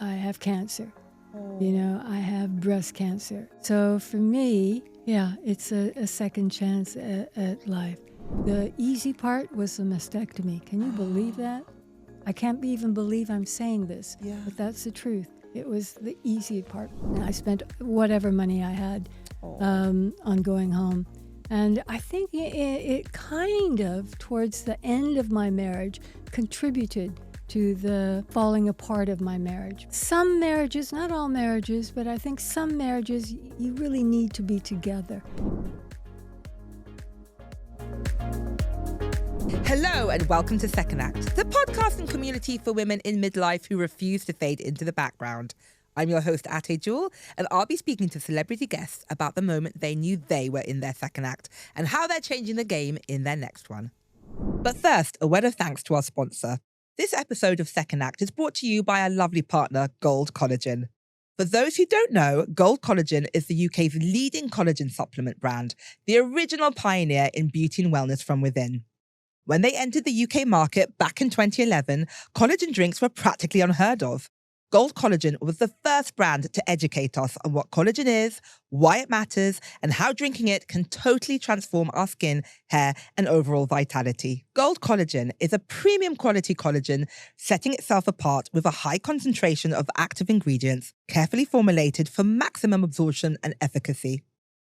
I have cancer. Oh. You know, I have breast cancer. So for me, yeah, it's a second chance at life. The easy part was the mastectomy. Can you believe that? I can't even believe I'm saying this, but that's the truth. It was the easy part. And I spent whatever money I had on going home. And I think it kind of, towards the end of my marriage, contributed to the falling apart of my marriage. Some marriages, not all marriages, but I think some marriages, you really need to be together. Hello and welcome to Second Act, the podcasting community for women in midlife who refuse to fade into the background. I'm your host, Ateh Jewel, and I'll be speaking to celebrity guests about the moment they knew they were in their second act and how they're changing the game in their next one. But first, a word of thanks to our sponsor. This episode of Second Act is brought to you by our lovely partner, Gold Collagen. For those who don't know, Gold Collagen is the UK's leading collagen supplement brand, the original pioneer in beauty and wellness from within. When they entered the UK market back in 2011, collagen drinks were practically unheard of. Gold Collagen was the first brand to educate us on what collagen is, why it matters, and how drinking it can totally transform our skin, hair, and overall vitality. Gold Collagen is a premium quality collagen, setting itself apart with a high concentration of active ingredients, carefully formulated for maximum absorption and efficacy.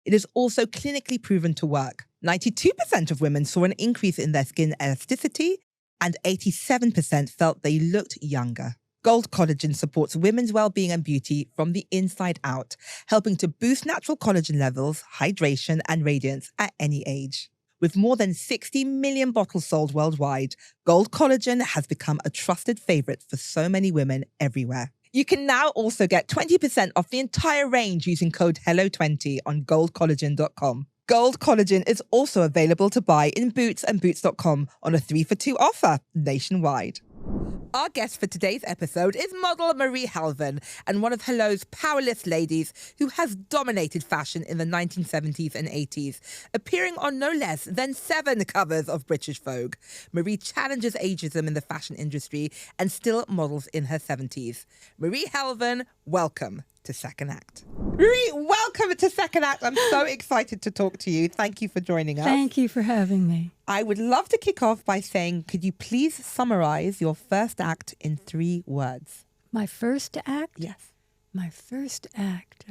It is also clinically proven to work. 92% of women saw an increase in their skin elasticity, and 87% felt they looked younger. Gold Collagen supports women's well-being and beauty from the inside out, helping to boost natural collagen levels, hydration, and radiance at any age. With more than 60 million bottles sold worldwide, Gold Collagen has become a trusted favorite for so many women everywhere. You can now also get 20% off the entire range using code HELLO20 on goldcollagen.com. Gold Collagen is also available to buy in Boots and Boots.com on a 3-for-2 offer nationwide. Our guest for today's episode is model Marie Helvin, and one of Hello's powerless ladies who has dominated fashion in the 1970s and 80s, appearing on no less than 7 covers of British Vogue. Marie challenges ageism in the fashion industry and still models in her 70s. Marie Helvin, welcome to Second Act. Marie, welcome to Second Act. I'm so excited to talk to you. Thank you for joining us. Thank you for having me. I would love to kick off by saying, could you please summarize your first act in 3 words? My first act? Yes. My first act,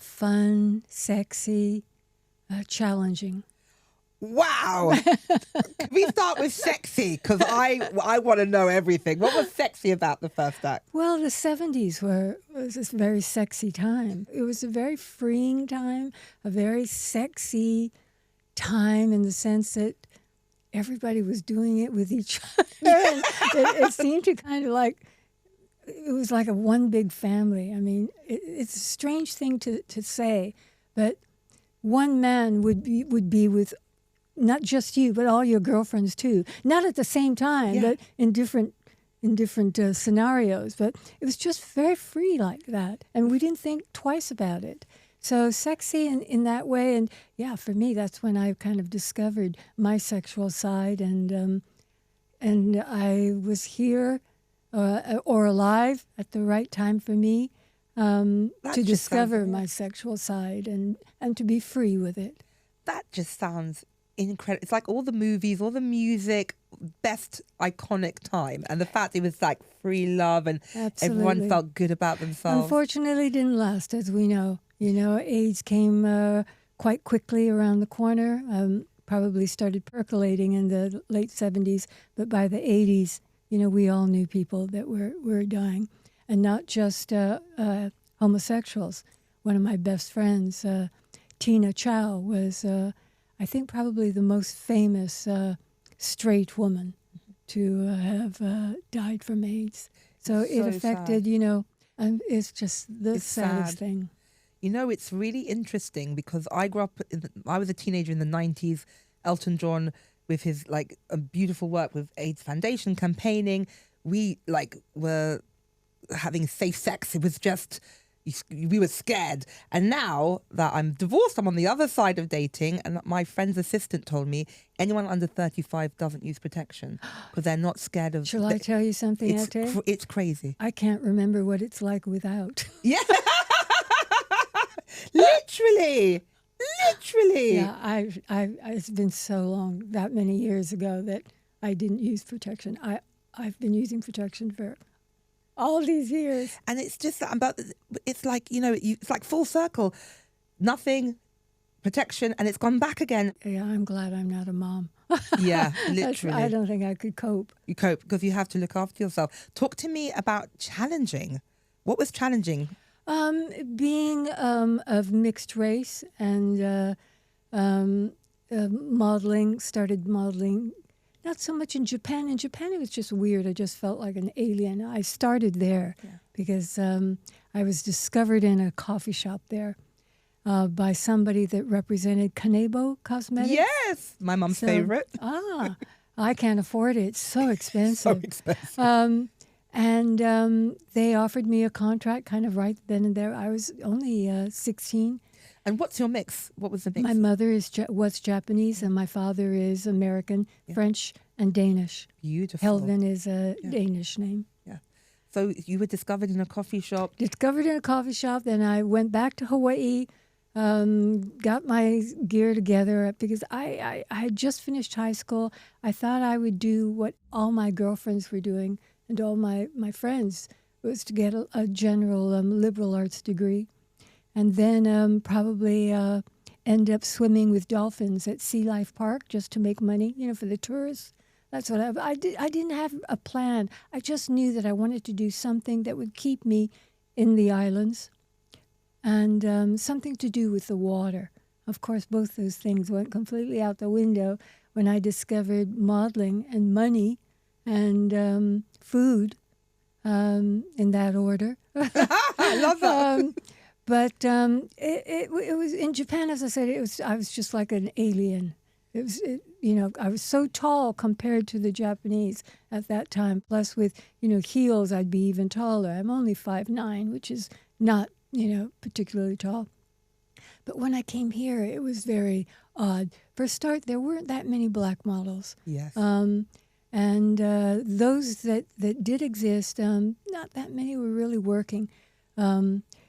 fun, sexy, challenging. Wow. Can we start with sexy? Because I want to know everything. What was sexy about the first act? Well, the 70s was a very sexy time. It was a very freeing time, a very sexy time in the sense that everybody was doing it with each other. it seemed to kind of like, it was like a one big family. I mean, it's a strange thing to say, but one man would be with not just you, but all your girlfriends too. Not at the same time, but in different scenarios. But it was just very free like that, and we didn't think twice about it. So sexy in that way, and yeah, for me, that's when I kind of discovered my sexual side, and I was here or alive at the right time for me to discover my sexual side and to be free with it. That just sounds incredible. It's like all the movies, all the music, best iconic time, and the fact it was like free love and everyone felt good about themselves. Unfortunately, it didn't last, as we know. You know, AIDS came quite quickly around the corner. Probably started percolating in the late 70s, but by the 80s, you know, we all knew people that were dying, and not just homosexuals. One of my best friends, Tina Chow, was I think probably the most famous straight woman to have died from AIDS. So it affected, sad. You know, and it's just the saddest thing. You know, it's really interesting because I grew up, I was a teenager in the 90s, Elton John with his like a beautiful work with AIDS Foundation campaigning. We like were having safe sex. It was just We were scared. And now that I'm divorced, I'm on the other side of dating, and my friend's assistant told me anyone under 35 doesn't use protection because they're not scared of... Shall I tell you something, Ateh? It's crazy. I can't remember what it's like without. Yeah. Literally. Yeah, it's been so long, that many years ago, that I didn't use protection. I've been using protection for all these years. And it's just that, but it's like, it's like full circle. Nothing, protection, and it's gone back again. Yeah, I'm glad I'm not a mom. Yeah, literally. I don't think I could cope. You cope because you have to look after yourself. Talk to me about challenging. What was challenging? Being of mixed race and modeling, started modeling. Not so much in Japan. In Japan, it was just weird. I just felt like an alien. I started there because I was discovered in a coffee shop there by somebody that represented Kanebo Cosmetics. Yes, my mom's favorite. I can't afford it. It's so expensive. So expensive. And they offered me a contract kind of right then and there. I was only 16. And what's your mix? What was the mix? My mother was Japanese and my father is American, French, and Danish. Beautiful. Helvin is a Danish name. Yeah. So you were discovered in a coffee shop? Discovered in a coffee shop. Then I went back to Hawaii, got my gear together because I had just finished high school. I thought I would do what all my girlfriends were doing and all my friends, was to get a general liberal arts degree. And then probably end up swimming with dolphins at Sea Life Park just to make money, for the tourists. That's what I did. I didn't have a plan. I just knew that I wanted to do something that would keep me in the islands and something to do with the water. Of course, both those things went completely out the window when I discovered modeling and money and food in that order. I love that. But it was in Japan, as I said. I was just like an alien. I was so tall compared to the Japanese at that time. Plus, with heels, I'd be even taller. I'm only 5'9", which is not particularly tall. But when I came here, it was very odd. For a start, there weren't that many black models. Yes. And those that did exist, not that many were really working.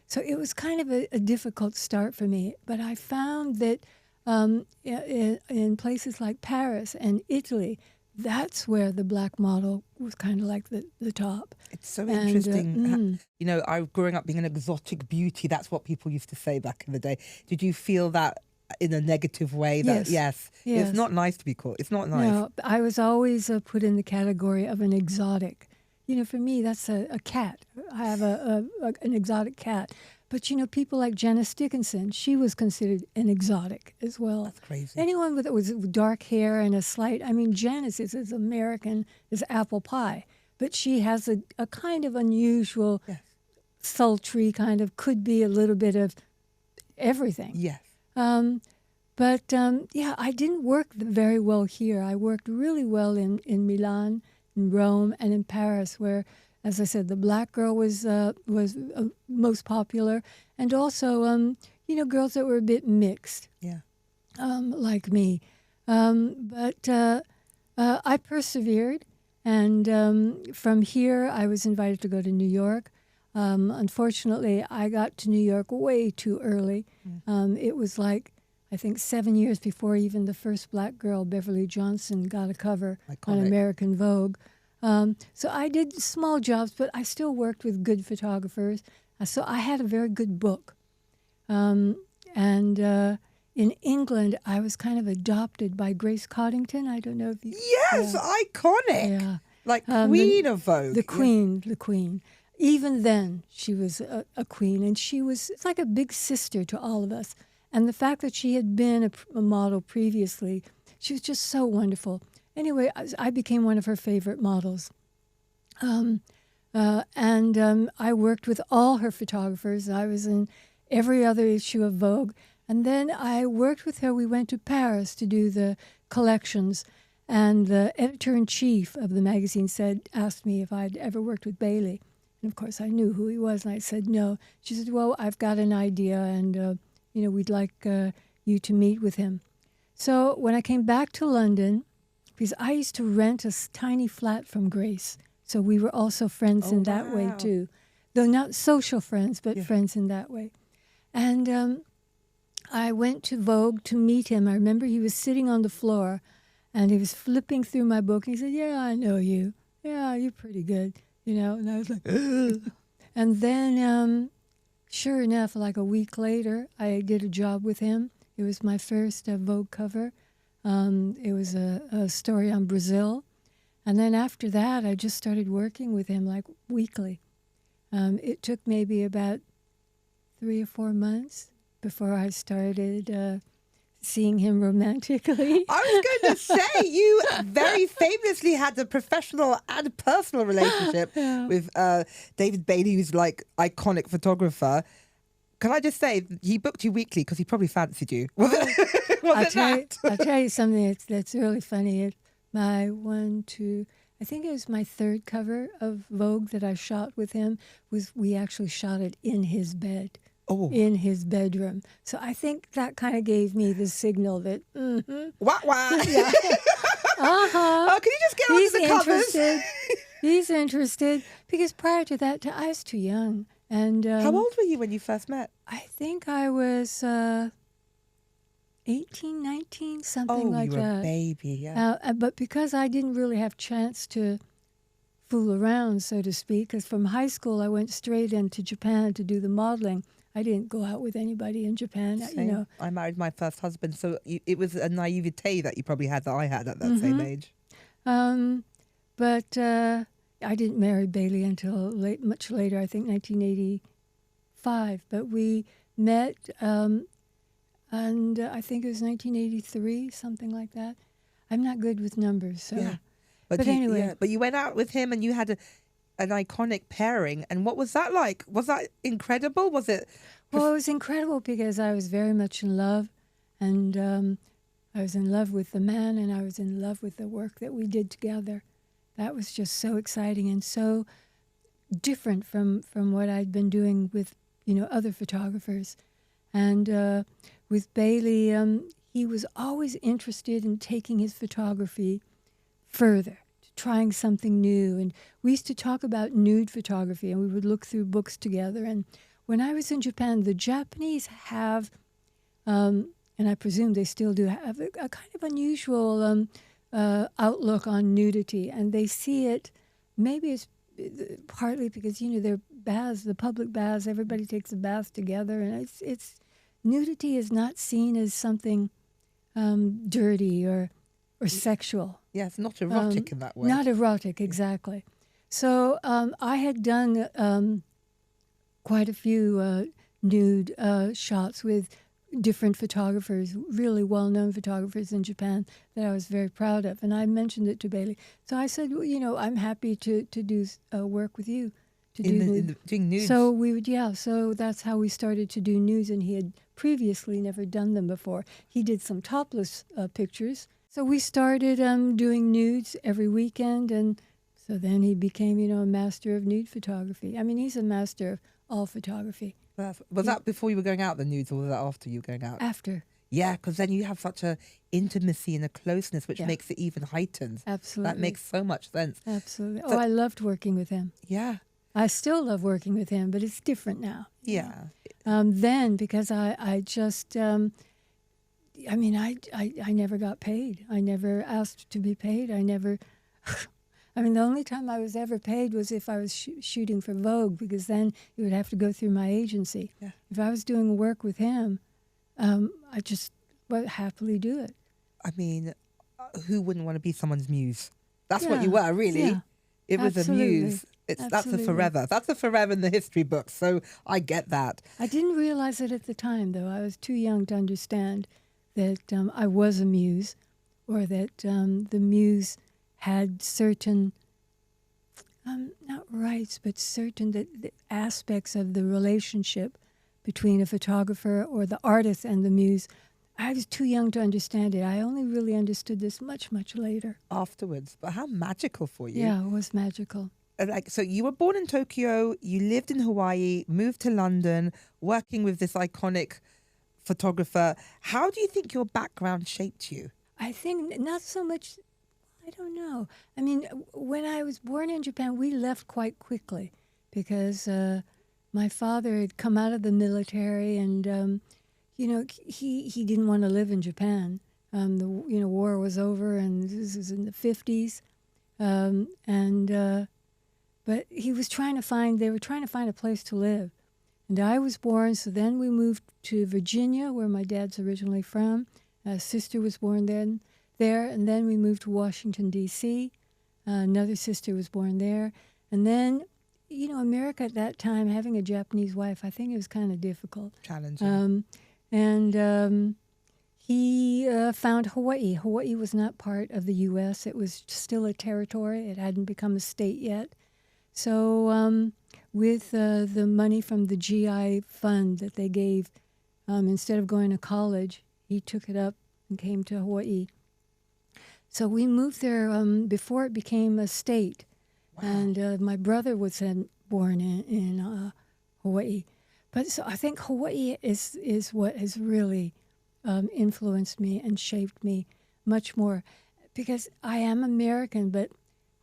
So it was kind of a difficult start for me. But I found that in places like Paris and Italy, that's where the black model was kind of like the top. It's so interesting. I growing up being an exotic beauty, that's what people used to say back in the day. Did you feel that in a negative way? Yes. It's not nice to be called. It's not nice. No, I was always put in the category of an exotic. For me, that's a cat. I have an exotic cat. But, people like Janice Dickinson, she was considered an exotic as well. That's crazy. Anyone with dark hair and a slight, Janice is as American as apple pie. But she has a kind of unusual, sultry kind of, could be a little bit of everything. Yes. But I didn't work very well here. I worked really well in Milan, in Rome, and in Paris, where, as I said, the black girl was most popular, and also girls that were a bit mixed, like me. But I persevered, and from here I was invited to go to New York. Unfortunately, I got to New York way too early. It was like, I think 7 years before even the first black girl, Beverly Johnson, got a cover on American Vogue. So I did small jobs, but I still worked with good photographers. So I had a very good book. And in England, I was kind of adopted by Grace Coddington. I don't know if you... Yes, iconic. Yeah. Like queen of Vogue. The queen. Even then, she was a queen, and she was like a big sister to all of us. And the fact that she had been a model previously, she was just so wonderful. Anyway, I became one of her favorite models. And I worked with all her photographers. I was in every other issue of Vogue. And then I worked with her. We went to Paris to do the collections. And the editor-in-chief of the magazine asked me if I'd ever worked with Bailey. And of course, I knew who he was, and I said no. She said, well, I've got an idea, and, we'd like you to meet with him. So when I came back to London, because I used to rent a tiny flat from Grace, so we were also friends in that way, too. Though not social friends, but friends in that way. And I went to Vogue to meet him. I remember he was sitting on the floor, and he was flipping through my book, and he said, yeah, I know you. Yeah, you're pretty good, And I was like, ugh. And then, sure enough, like a week later, I did a job with him. It was my first Vogue cover. It was a story on Brazil. And then after that, I just started working with him like weekly. It took maybe about 3 or 4 months before I started seeing him romantically. I was going to say, you very famously had a professional and personal relationship with David Bailey, who's like iconic photographer. Can I just say, he booked you weekly because he probably fancied you. I'll tell you something that's really funny. I think it was my third cover of Vogue that I shot with him. We actually shot it in his bed. Oh. In his bedroom. So I think that kind of gave me the signal that, Wah, wah. Yeah. Uh-huh. Oh, can you just get onto the covers? He's interested. Because prior to that, I was too young. And how old were you when you first met? I think I was 18, 19, something like that. Oh, you were a baby, yeah. But because I didn't really have chance to fool around, so to speak, because from high school I went straight into Japan to do the modeling. I didn't go out with anybody in Japan, Same. I married my first husband, so it was a naivete that you probably had that I had at that same age. But I didn't marry Bailey until much later, I think 1985. But we met, and I think it was 1983, something like that. I'm not good with numbers, so. Yeah. But anyway. Yeah, but you went out with him and you had an iconic pairing. And what was that like? Was that incredible? Was it? Well, it was incredible because I was very much in love. And I was in love with the man, and I was in love with the work that we did together. That was just so exciting and so different from what I'd been doing with, other photographers. And with Bailey, he was always interested in taking his photography further, trying something new. And we used to talk about nude photography, and we would look through books together. And when I was in Japan, the Japanese have, and I presume they still do, have a kind of unusual outlook on nudity. And they see it, maybe it's partly because, their baths, the public baths, everybody takes a bath together. And it's nudity is not seen as something dirty or sexual. Yeah, it's not erotic in that way. Not erotic, exactly. So I had done quite a few nude shots with different photographers, really well-known photographers in Japan that I was very proud of. And I mentioned it to Bailey. So I said, well, I'm happy to do work with you. Doing nudes. So so that's how we started to do nudes, and he had previously never done them before. He did some topless pictures. So we started doing nudes every weekend, and so then he became, a master of nude photography. I mean, he's a master of all photography. Was that before you were going out the nudes, or was that after you were going out? After. Yeah, because then you have such a intimacy and a closeness, which makes it even heightened. Absolutely. That makes so much sense. Absolutely. So, I loved working with him. Yeah. I still love working with him, but it's different now. Yeah. Then, because I just, I never got paid. I never asked to be paid. The only time I was ever paid was if I was shooting for Vogue, because then you would have to go through my agency. Yeah. If I was doing work with him, I just would happily do it. I mean, who wouldn't want to be someone's muse? That's what you were, really. Yeah. It was a muse. That's a forever. That's a forever in the history books. So I get that. I didn't realize it at the time, though. I was too young to understand that I was a muse, or that the muse had certain, not rights, but certain the aspects of the relationship between a photographer or the artist and the muse. I was too young to understand it. I only really understood this much, much later. Afterwards. But how magical for you. Yeah, it was magical. like, so you were born in Tokyo, you lived in Hawaii, moved to London, working with this iconic photographer. How do you think your background shaped you? I think not so much. I don't know. I mean, when I was born in Japan, we left quite quickly because my father had come out of the military, and he didn't want to live in Japan. The war was over, and this was in the 50s, but he was trying to find. They were trying to find a place to live, and I was born. So then we moved to Virginia, where my dad's originally from. A sister was born there, and then we moved to Washington, D.C. Another sister was born there. And then, America at that time, having a Japanese wife, I think it was kind of difficult. Challenging. He found Hawaii. Hawaii was not part of the U.S. It was still a territory. It hadn't become a state yet. So with the money from the GI fund that they gave, instead of going to college, he took it up and came to Hawaii. So we moved there before it became a state. Wow. And my brother was born in Hawaii. But so I think Hawaii is what has really influenced me and shaped me much more. Because I am American, but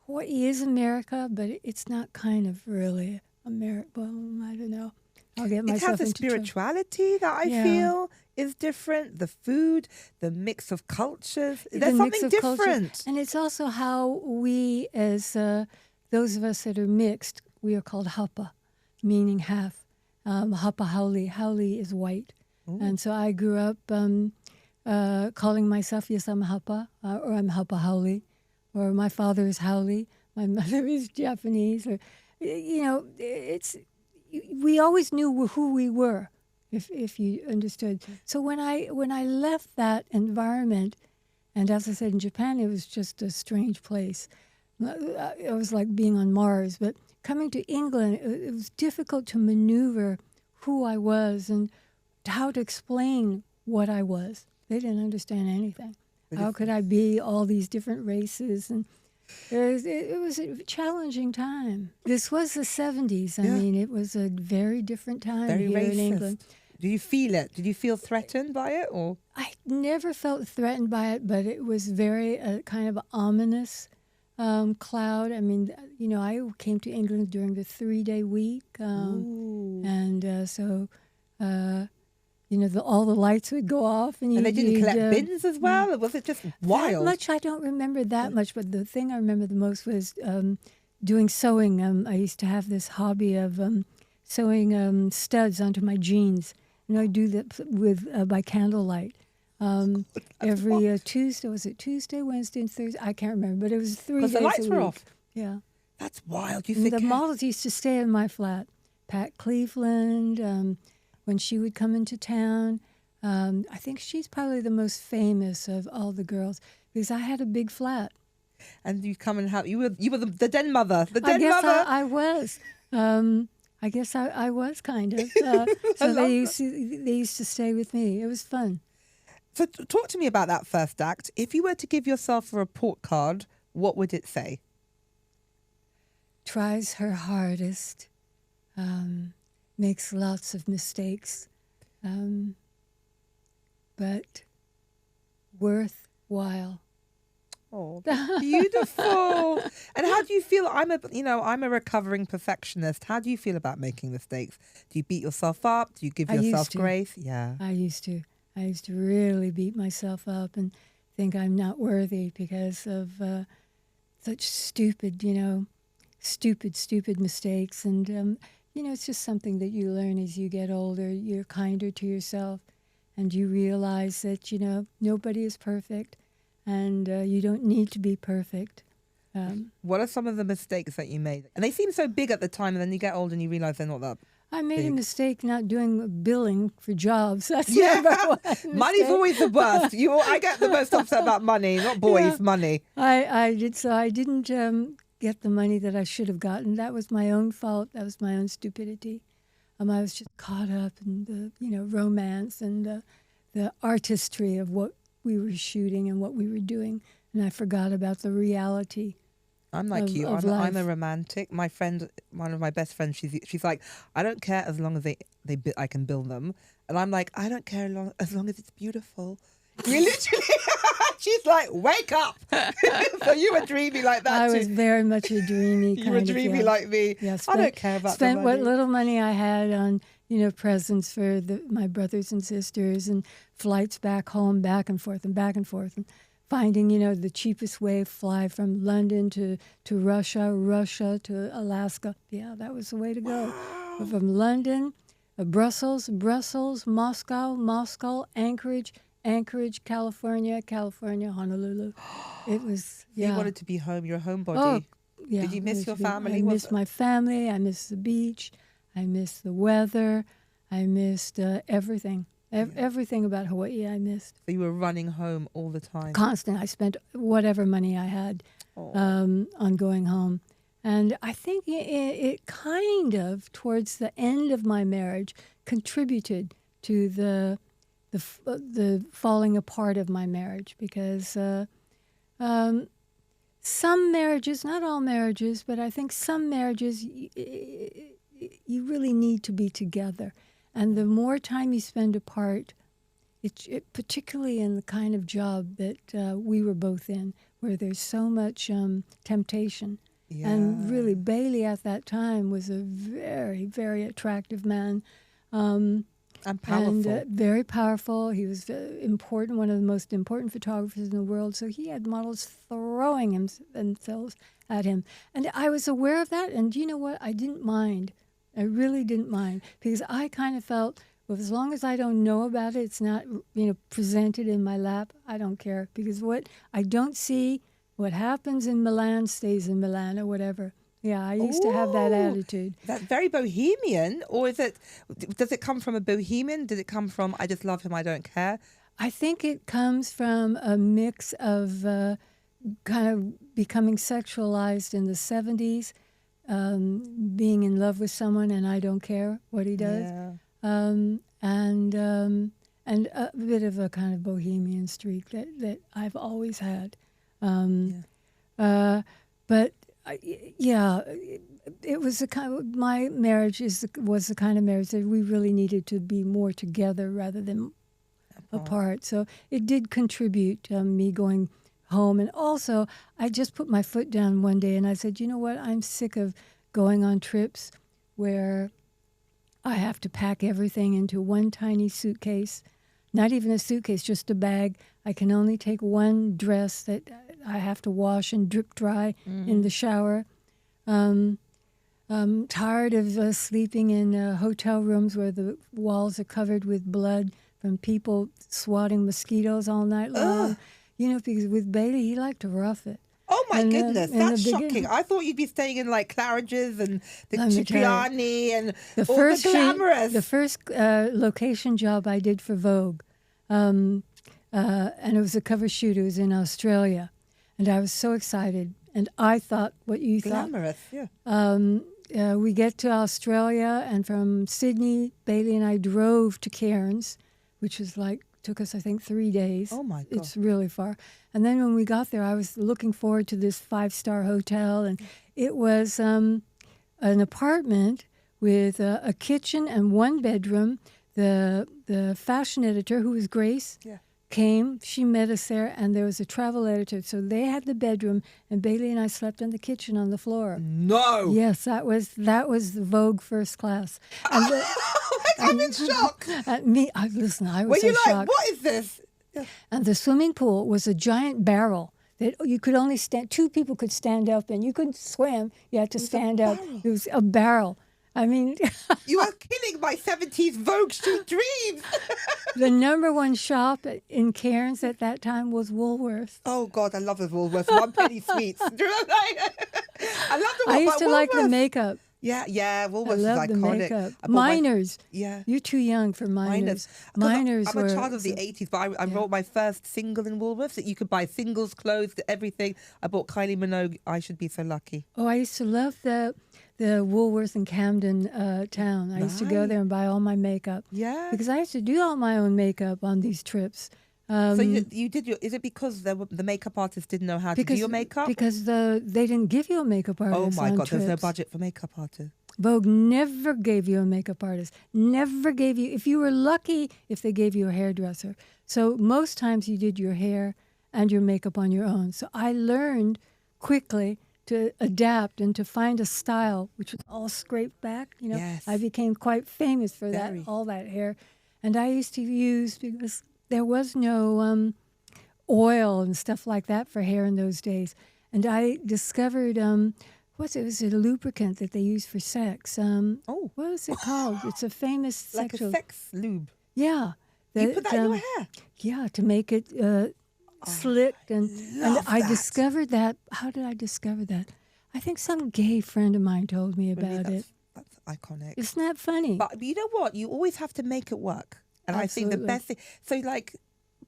Hawaii is America, but it's not kind of really America. Well, I don't know. I'll get myself into It has a spirituality that I feel is different. The food, the mix of cultures. There's something different. Culture. And it's also how we, as those of us that are mixed, we are called hapa, meaning half. Hapa haole. Haole is white. Ooh. And so I grew up calling myself, yes, I'm hapa, or I'm hapa haole, or my father is haole, my mother is Japanese, or, we always knew who we were, if you understood. So when I left that environment, and as I said, in Japan, it was just a strange place. It was like being on Mars. But coming to England, it was difficult to maneuver who I was and how to explain what I was. They didn't understand anything. How could I be all these different races? And it was a challenging time. This was the 70s. I mean, it was a very different time very here racist. In England. Do you feel it? Did you feel threatened by it? Or I never felt threatened by it, but it was very kind of ominous cloud. I mean, I came to England during the 3-day week. And so... all the lights would go off. And they didn't collect bins as well? Or was it just wild? That much, I don't remember that much, but the thing I remember the most was doing sewing. I used to have this hobby of sewing studs onto my jeans. I do that by candlelight. Every Tuesday, was it Tuesday, Wednesday, and Thursday? I can't remember, but it was 3 days a week. Because the lights were off? Yeah. That's wild. The models used to stay in my flat. Pat Cleveland, when she would come into town. I think she's probably the most famous of all the girls because I had a big flat. And you come and help. You were the den mother. I was. I guess I was kind of. So they used to stay with me. It was fun. So talk to me about that first act. If you were to give yourself a report card, what would it say? Tries her hardest. Makes lots of mistakes, but worthwhile. Oh, beautiful! And how do you feel? I'm a recovering perfectionist. How do you feel about making mistakes? Do you beat yourself up? Do you give yourself grace? Yeah, I used to really beat myself up and think I'm not worthy because of such stupid mistakes and. It's just something that you learn as you get older. You're kinder to yourself, and you realize that, nobody is perfect, and you don't need to be perfect. What are some of the mistakes that you made? And they seem so big at the time, and then you get older and you realize they're not that I made a mistake not doing billing for jobs. That's number one mistake. Money's always the worst. I get the most upset about money, not boys, money. I did, so I didn't... get the money that I should have gotten. That was my own fault. That was my own stupidity. I was just caught up in the romance and the artistry of what we were shooting and what we were doing, and I forgot about the reality I'm like you. of I'm life. a romantic. My friend, one of my best friends, she's like, I don't care as long as I can build them, and I'm like, I don't care as long as it's beautiful. We literally, she's like, wake up. So you were dreamy like that I too. was very much a dreamy kind of. You were dreamy like me. Yeah, I don't care about the spent money. what little money I had on, presents for my brothers and sisters and flights back home, back and forth, and finding, the cheapest way to fly from London to Russia to Alaska. Yeah, that was the way to go. But from London, Brussels, Moscow, Anchorage, California, Honolulu. It was, yeah. You wanted to be home. You're a homebody. Oh, yeah. Did you miss your family? I miss my family. I miss the beach. I miss the weather. I missed everything. Everything about Hawaii I missed. So you were running home all the time? Constant. I spent whatever money I had on going home. And I think it kind of, towards the end of my marriage, contributed to the falling apart of my marriage, because some marriages, not all marriages, but I think some marriages, you really need to be together. And the more time you spend apart, it particularly in the kind of job that we were both in, where there's so much temptation. Yeah. And really, Bailey at that time was a very, very attractive man. And powerful. And very powerful. He was important, one of the most important photographers in the world. So he had models throwing themselves at him. And I was aware of that. And you know what? I didn't mind. I really didn't mind. Because I kind of felt, well, as long as I don't know about it, it's not presented in my lap, I don't care. Because what I don't see, what happens in Milan stays in Milan or whatever. Yeah, I used to have that attitude. That's very bohemian, or does it come from a bohemian? Did it come from, I just love him, I don't care? I think it comes from a mix of kind of becoming sexualized in the 70s, being in love with someone and I don't care what he does, and a bit of a kind of bohemian streak that I've always had. But yeah, it was the kind of, my marriage was the kind of marriage that we really needed to be more together rather than apart. So it did contribute to me going home. And also, I just put my foot down one day and I said, you know what, I'm sick of going on trips where I have to pack everything into one tiny suitcase. Not even a suitcase, just a bag. I can only take one dress that I have to wash and drip dry in the shower. I'm tired of sleeping in hotel rooms where the walls are covered with blood from people swatting mosquitoes all night long. Because with Bailey, he liked to rough it. Oh my goodness, that's shocking. I thought you'd be staying in like Claridge's and the Cipriani and the glamorous. The first location job I did for Vogue, and it was a cover shoot. It was in Australia, and I was so excited. And I thought what you glamorous, thought. Yeah. We get to Australia, and from Sydney, Bailey and I drove to Cairns, which was took us, I think, 3 days. Oh, my God. It's really far. And then when we got there, I was looking forward to this 5-star hotel, and it was an apartment with a kitchen and one bedroom. The fashion editor, who was Grace, came. She met us there, and there was a travel editor. So they had the bedroom, and Bailey and I slept in the kitchen on the floor. No. Yes, that was the Vogue first class. And I'm in shock. I was so shocked. What is this? Yeah. And the swimming pool was a giant barrel that you could only stand. 2 people could stand up in. You couldn't swim. You had to stand up. It was a barrel. I mean, you are killing my 70s Vogue shoot dreams. The number one shop in Cairns at that time was Woolworths. Oh God, I love the Woolworths. 1 penny sweets. I love the Woolworths. I used to like the makeup. Yeah, Woolworths is iconic. The makeup. Miners. Yeah. You're too young for Miners. Miners I'm a child of the 80s, but I bought my first single in Woolworths that you could buy singles, clothes, everything. I bought Kylie Minogue. I should be so lucky. Oh, I used to love the Woolworth in Camden town. I used to go there and buy all my makeup. Yeah. Because I used to do all my own makeup on these trips. So you did your. Is it because the makeup artist didn't know how to do your makeup? Because they didn't give you a makeup artist. Oh my God, there's no trips. budget for makeup artists. Vogue never gave you a makeup artist. Never gave you. If you were lucky, if they gave you a hairdresser. So most times you did your hair and your makeup on your own. So I learned quickly to adapt and to find a style which was all scraped back. You know, Yes. I became quite famous for Very. that, all that hair. And I used to use, because there was no oil and stuff like that for hair in those days. And I discovered, was a lubricant that they use for sex. What was it called? It's a famous Like sexual. a sex lube. Yeah. You put that in your hair? Yeah, to make it slick. And I that. discovered that. How did I discover that? I think some gay friend of mine told me Really, about it. That's iconic. Isn't that funny? But you know what? You always have to make it work. And I think the Absolutely. best thing. So like,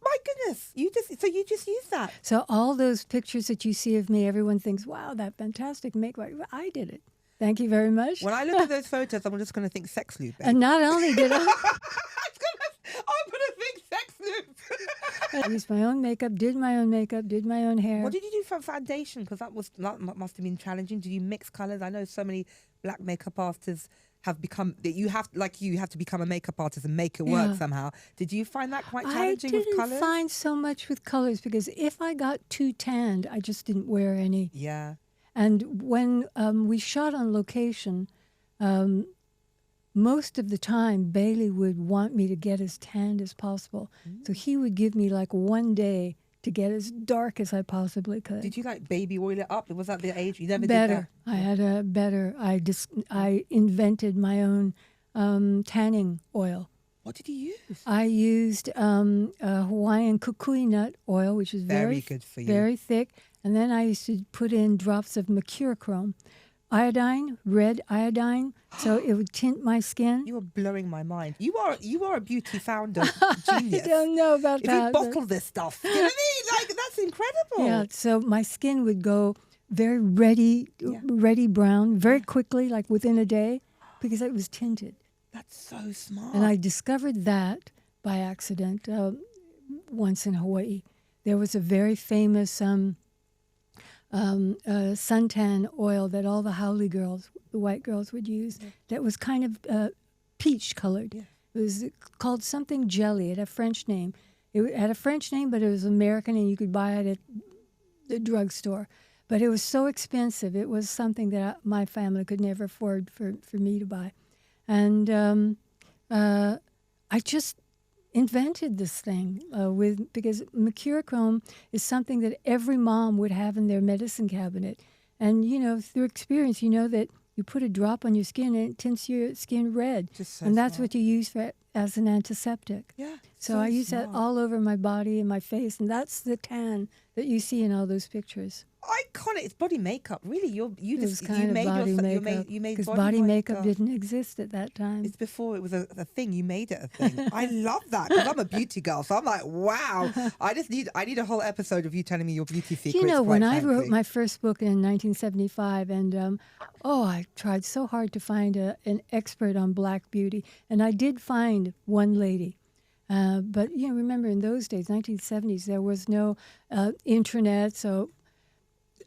my goodness, you just use that. So all those pictures that you see of me, everyone thinks, wow, that fantastic makeup. I did it. Thank you very much. When I look at those photos, I'm just going to think sex lube. Babe. And not only did I I'm going to think sex lube. I used my own makeup, did my own makeup, did my own hair. What did you do for foundation? Because that must have been challenging. Did you mix colors? I know so many black makeup artists have become that you have to become a makeup artist and make it work Yeah. somehow. Did you find that quite I challenging with didn't colors? find so much with colors because if I got too tanned, I just didn't wear any. Yeah. And when we shot on location, most of the time Bailey would want me to get as tanned as possible. So he would give me like one day to get as dark as I possibly could. Did you like baby oil it up? Was that the age? You never Better. did I had a better. I invented my own tanning oil. What did you use? I used Hawaiian kukui nut oil, which is Very good for you. very thick. And then I used to put in drops of mercurochrome. Iodine, red iodine, so it would tint my skin. You are blowing my mind. You are a beauty founder genius. I don't know about If that. you bottle this stuff, you know what I mean? Like, that's incredible. Yeah, so my skin would go very ready brown very quickly, like within a day, because it was tinted. That's so smart. And I discovered that by accident once in Hawaii. There was a very famous suntan oil that all the haole girls, the white girls, would use that was kind of peach colored. Yeah. It was called something jelly. It had a French name. It had a French name, but it was American, and you could buy it at the drugstore. But it was so expensive. It was something that my family could never afford for me to buy. And I just invented this thing because mercurochrome is something that every mom would have in their medicine cabinet. And, you know, through experience, you know that you put a drop on your skin and it tints your skin red. Just so and that's smart. what you use as an antiseptic. Yeah. So I use that all over my body and my face, and that's the tan that you see in all those pictures. Iconic. It's body makeup. Really, you It was just kind you of made body yourself, makeup. you made Because body makeup didn't exist at that time. It's before it was a thing. You made it a thing. I love that because I'm a beauty girl. So I'm like, wow. I need a whole episode of you telling me your beauty secrets. You know, when quite I wrote frankly. my first book in 1975, and I tried so hard to find an expert on black beauty, and I did find one lady. But, you know, remember in those days, 1970s, there was no internet, so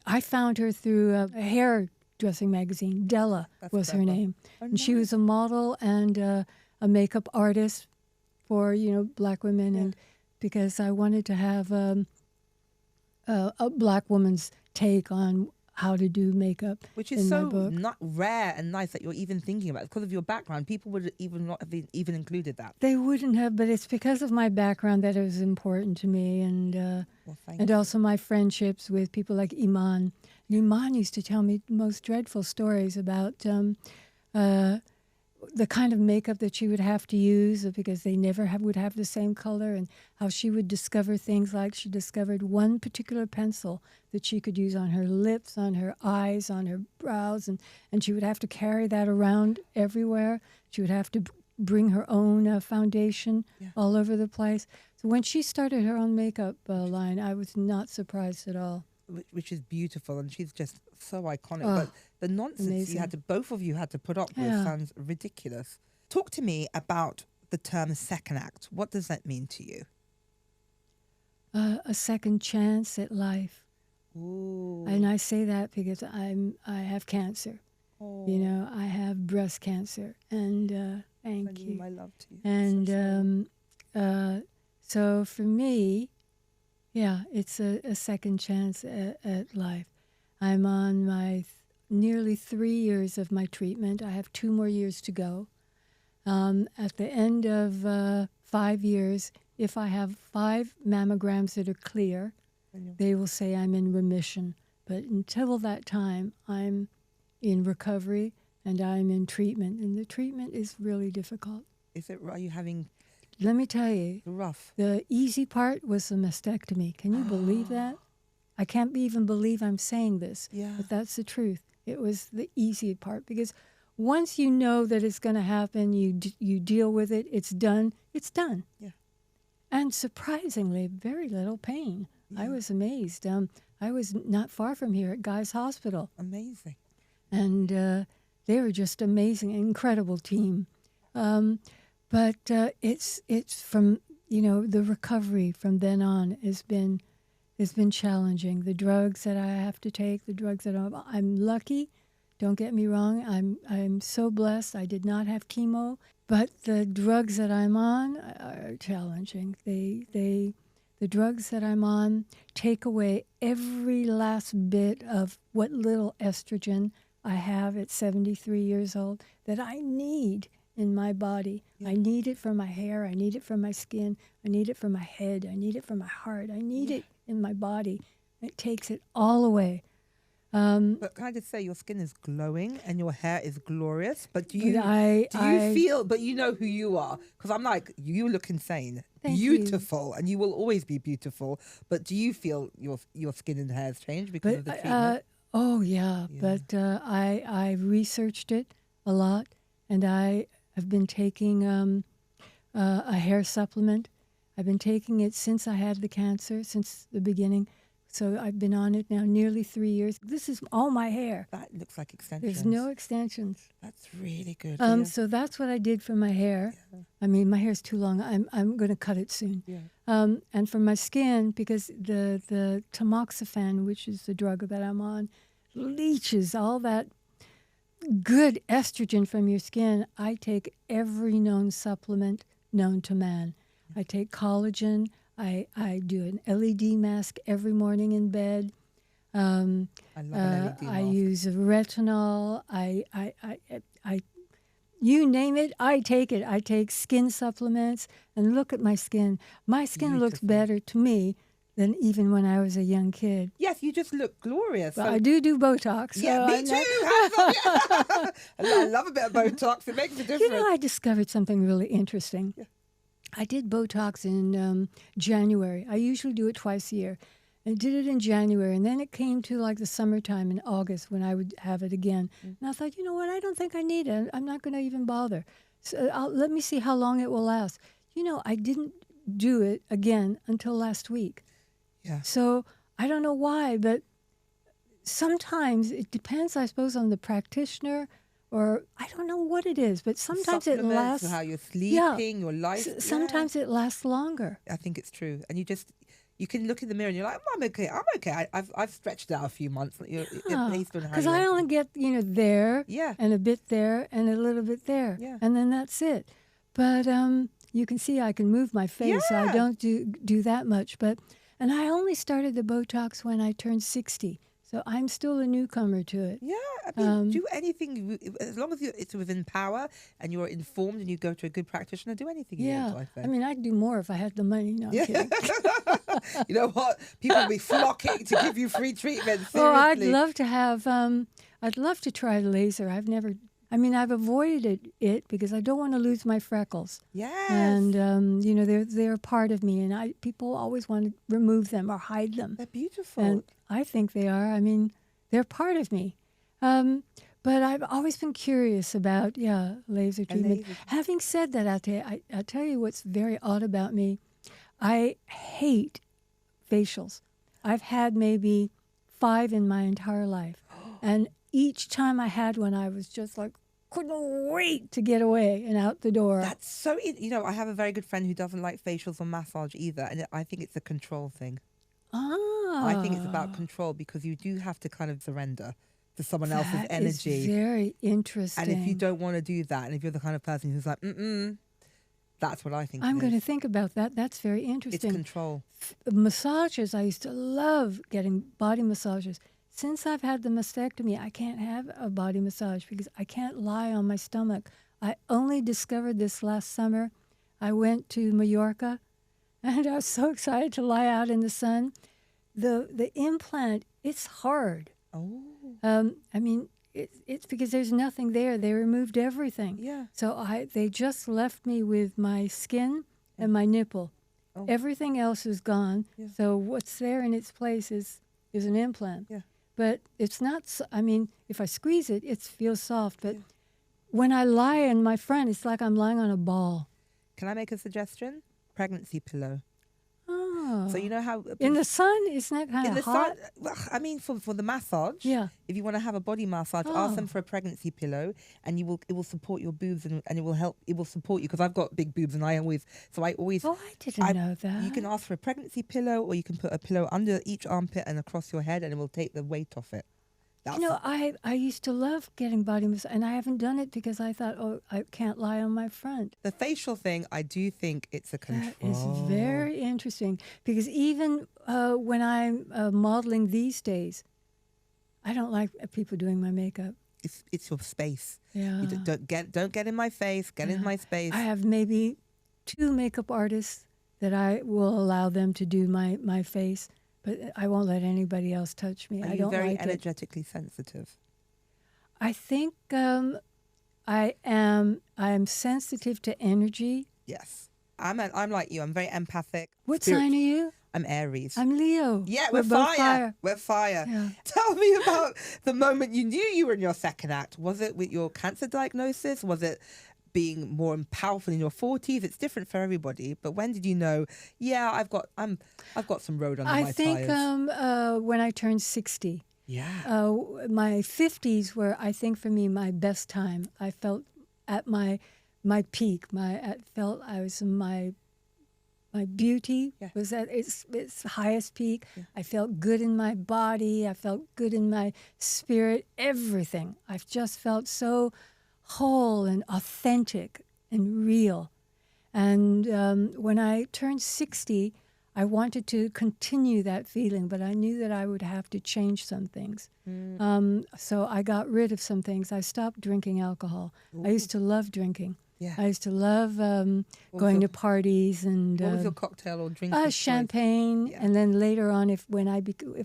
I found her through a hairdressing magazine. Della was her name. And she was a model and a makeup artist for, you know, black women. And because I wanted to have a black woman's take on how to do makeup. Which is in so my book. not rare and nice that you're even thinking about it. Because of your background, people would even not have even included that. They wouldn't have, but it's because of my background that it was important to me, and Well, thank and you. also my friendships with people like Iman. And Iman used to tell me the most dreadful stories about the kind of makeup that she would have to use because they never would have the same color, and how she would discover things like she discovered one particular pencil that she could use on her lips, on her eyes, on her brows, and she would have to carry that around everywhere. She would have to bring her own foundation all over the place. So when she started her own makeup line, I was not surprised at all. Which is beautiful, and she's just so iconic. Oh, but the nonsense both of you had to put up with sounds ridiculous. Talk to me about the term second act. What does that mean to you? a second chance at life. Ooh. And I say that because I have cancer. Oh. You know, I have breast cancer, and thank you. My love to you. And so for me, yeah, it's a second chance at life. I'm on my nearly 3 years of my treatment. I have 2 more years to go. At the end of 5 years, if I have 5 mammograms that are clear, they will say I'm in remission. But until that time, I'm in recovery and I'm in treatment. And the treatment is really difficult. Are you having... Let me tell you, rough. The easy part was the mastectomy. Can you believe that? I can't even believe I'm saying this, but that's the truth. It was the easy part because once you know that it's going to happen, you deal with it, it's done, it's done. Yeah. And surprisingly, very little pain. Yeah. I was amazed. I was not far from here at Guy's Hospital. Amazing. And they were just amazing, incredible team. But it's from, the recovery from then on has been challenging. The drugs that I have to take, the drugs that I'm lucky, don't get me wrong, I'm so blessed. I did not have chemo, but the drugs that I'm on are challenging. The drugs that I'm on take away every last bit of what little estrogen I have at 73 years old that I need in my body. Yeah. I need it for my hair. I need it for my skin. I need it for my head. I need it for my heart. I need it in my body. It takes it all away. But can I just say your skin is glowing and your hair is glorious? But do you feel, but you know who you are? Because I'm like, you look insane. Beautiful. And you will always be beautiful. But do you feel your skin and hair has changed because of the treatment? Oh, yeah. But I researched it a lot. And I have been taking a hair supplement. I've been taking it since I had the cancer, since the beginning. So I've been on it now nearly 3 years. This is all my hair. That looks like extensions. There's no extensions. That's really good. So that's what I did for my hair. Yeah. I mean, my hair's too long. I'm going to cut it soon. Yeah. And for my skin, because the tamoxifen, which is the drug that I'm on, leaches all that good estrogen from your skin. I take every known supplement known to man. I take collagen. I do an LED mask every morning in bed. I love an LED mask. I use retinol. I you name it, I take it. I take skin supplements, and look at my skin. My skin Beautiful. Looks better to me than even when I was a young kid. Yes, you just look glorious. Well, I do Botox. Yeah, me too. I love a bit of Botox. It makes a difference. You know, I discovered something really interesting. Yeah. I did Botox in January. I usually do it twice a year. I did it in January, and then it came to like the summertime in August when I would have it again. Mm. And I thought, you know what, I don't think I need it. I'm not going to even bother. So let me see how long it will last. You know, I didn't do it again until last week. Yeah. So I don't know why, but sometimes it depends, I suppose, on the practitioner, or I don't know what it is, but sometimes it lasts. How you're sleeping, your life. Sometimes it lasts longer. I think it's true, and you can look in the mirror and you're like, I'm okay. I've stretched out a few months. Because I only get there, and a bit there, and a little bit there, and then that's it. But you can see I can move my face, so I don't do that much, and I only started the Botox when I turned 60. So I'm still a newcomer to it. Yeah, I mean, do anything, as long as it's within power and you're informed and you go to a good practitioner, do anything you want, I think. I mean, I'd do more if I had the money. No, I'm kidding. You know what? People will be flocking to give you free treatment. Seriously. Well, I'd love to have, I'd love to try laser. I've avoided it because I don't want to lose my freckles. Yes. And, they're a part of me, and people always want to remove them or hide them. They're beautiful. And I think they are. I mean, they're part of me. But I've always been curious about, laser treatment. Having said that, I'll tell you what's very odd about me. I hate facials. I've had maybe 5 in my entire life. And each time I had one, I was just like, couldn't wait to get away and out the door. That's so, I have a very good friend who doesn't like facials or massage either. And I think it's a control thing. I think it's about control because you do have to kind of surrender to someone else's energy. Is very interesting. And if you don't want to do that, and if you're the kind of person who's like, that's what I think. I'm going to think about that. That's very interesting. It's control. Massages, I used to love getting body massages. Since I've had the mastectomy, I can't have a body massage because I can't lie on my stomach. I only discovered this last summer. I went to Mallorca, and I was so excited to lie out in the sun. The implant, it's hard. Oh. I mean, it's because there's nothing there. They removed everything. Yeah. So they just left me with my skin and my nipple. Oh. Everything else is gone. Yeah. So what's there in its place is an implant. Yeah. But it's not, I mean, if I squeeze it, it feels soft. But when I lie in my front, it's like I'm lying on a ball. Can I make a suggestion? Pregnancy pillow. Oh. So you know how... in the sun, isn't that kind of hot? Sun, well, I mean, for the massage, if you want to have a body massage, ask them for a pregnancy pillow and it will support your boobs and it will support you because I've got big boobs and I always... Oh, I didn't know that. You can ask for a pregnancy pillow or you can put a pillow under each armpit and across your head and it will take the weight off it. I used to love getting body massage, and I haven't done it because I thought, I can't lie on my front. The facial thing, I do think it's a control. That is very interesting because even when I'm modeling these days, I don't like people doing my makeup. It's your space. Yeah. Don't get in my face. Get in my space. I have maybe 2 makeup artists that I will allow them to do my face. But I won't let anybody else touch me. Are you very energetically sensitive? I think I am sensitive to energy. Yes. I'm like you. I'm very empathic. What sign are you? I'm Aries. I'm Leo. Yeah, we're both fire. We're fire. Yeah. Tell me about the moment you knew you were in your second act. Was it with your cancer diagnosis? Was being more powerful in your 40s? It's different for everybody. But when did you know, I've got some road under my tires? I think when I turned 60. Yeah. My 50s were, I think, for me, my best time. I felt at my peak. I was in my beauty was at its highest peak. Yeah. I felt good in my body. I felt good in my spirit. Everything. I've just felt so whole and authentic and real. And when I turned 60, I wanted to continue that feeling, but I knew that I would have to change some things. So I got rid of some things. I stopped drinking alcohol. Ooh. I used to love drinking. Yeah. I used to love going to parties and. What was your cocktail or drink? Champagne, and then later on, if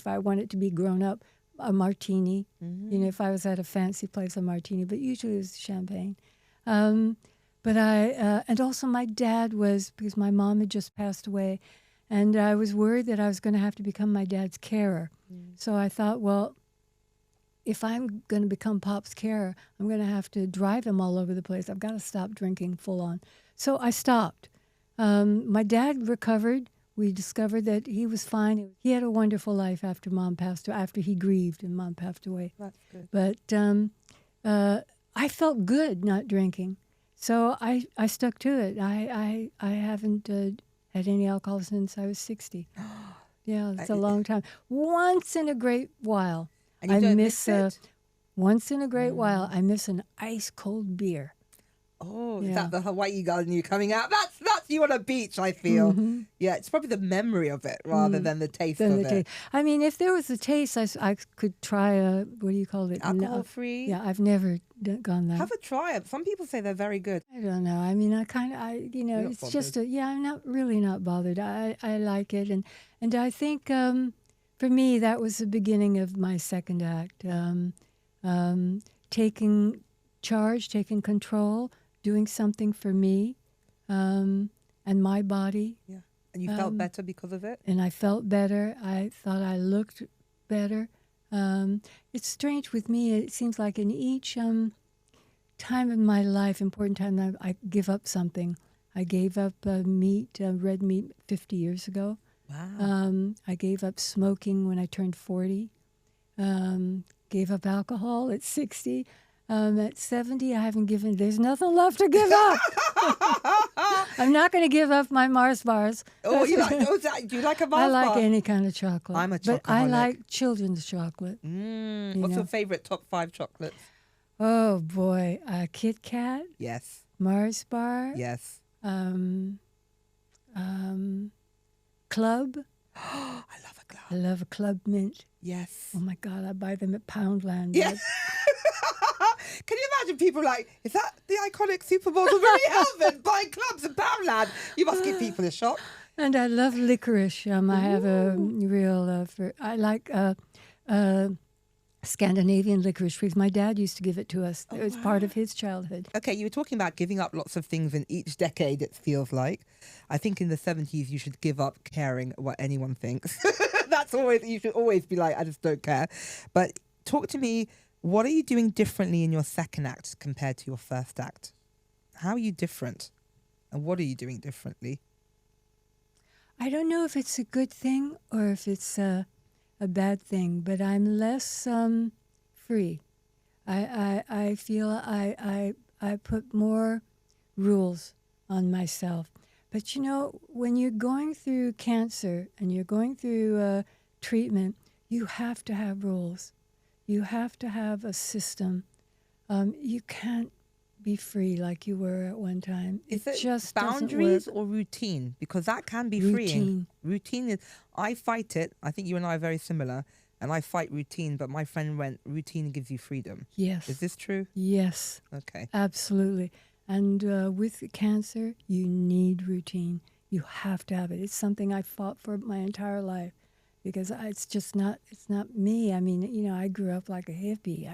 I wanted to be grown up, a martini. Mm-hmm. If I was at a fancy place, a martini, but usually it was champagne. But and also my dad was, because my mom had just passed away, and I was worried that I was going to have to become my dad's carer. Mm. So I thought, well, if I'm going to become Pop's carer, I'm going to have to drive him all over the place. I've got to stop drinking full on. So I stopped. My dad recovered. We discovered that he was fine. He had a wonderful life after Mom passed away, after he grieved and Mom passed away. That's good. But I felt good not drinking. So I stuck to it. I haven't had any alcohol since I was 60. Yeah, it's a long time. Once in a great while. And you don't miss it? Once in a great while, I miss an ice-cold beer. Oh, yeah. Is that the Hawaii girl in you coming out? That's you on a beach, I feel. Mm-hmm. Yeah, it's probably the memory of it rather than the taste of it. I mean, if there was a taste, I could try what do you call it? Alcohol-free? Yeah, I've never gone that. Have a try. Some people say they're very good. I don't know. I mean, it's bothered. Just I'm not bothered. I like it. And I think for me, that was the beginning of my second act. Taking charge, taking control, doing something for me and my body. Yeah. And you felt better because of it? And I felt better. I thought I looked better. It's strange with me. It seems like in each time in my life, important time, I give up something. I gave up red meat 50 years ago. Wow. I gave up smoking when I turned 40. Gave up alcohol at 60. At 70, I haven't given. There's nothing left to give up. I'm not going to give up my Mars bars. Oh, do you like a Mars I bar? like any kind of chocolate. I'm a But I chocoholic. like children's chocolate. What's your favorite top 5 chocolates? Oh, boy. Kit Kat, Yes. Mars bar, Yes. Club. I love a club. I love a Club Mint. Yes. Oh, my God. I buy them at Poundland. Yes. Can you imagine people like, is that the iconic supermodel Marie Helvin buying clubs in Poundland? You must give people a shock. And I love licorice. I have a real, I like Scandinavian licorice because my dad used to give it to us. It was part of his childhood. Okay, you were talking about giving up lots of things in each decade, it feels like. I think in the 70s you should give up caring what anyone thinks. You should always be like, I just don't care. But talk to me, what are you doing differently in your second act compared to your first act? How are you different? And what are you doing differently? I don't know if it's a good thing or if it's a bad thing, but I'm less free. I feel I put more rules on myself. But when you're going through cancer and you're going through treatment, you have to have rules. You have to have a system. You can't be free like you were at one time. Is it just boundaries or routine? Because that can be freeing. Routine is, I fight it. I think you and I are very similar. And I fight routine, but my friend went, routine gives you freedom. Yes. Is this true? Yes. Okay. Absolutely. And with cancer, you need routine. You have to have it. It's something I fought for my entire life because it's not me. I mean, I grew up like a hippie.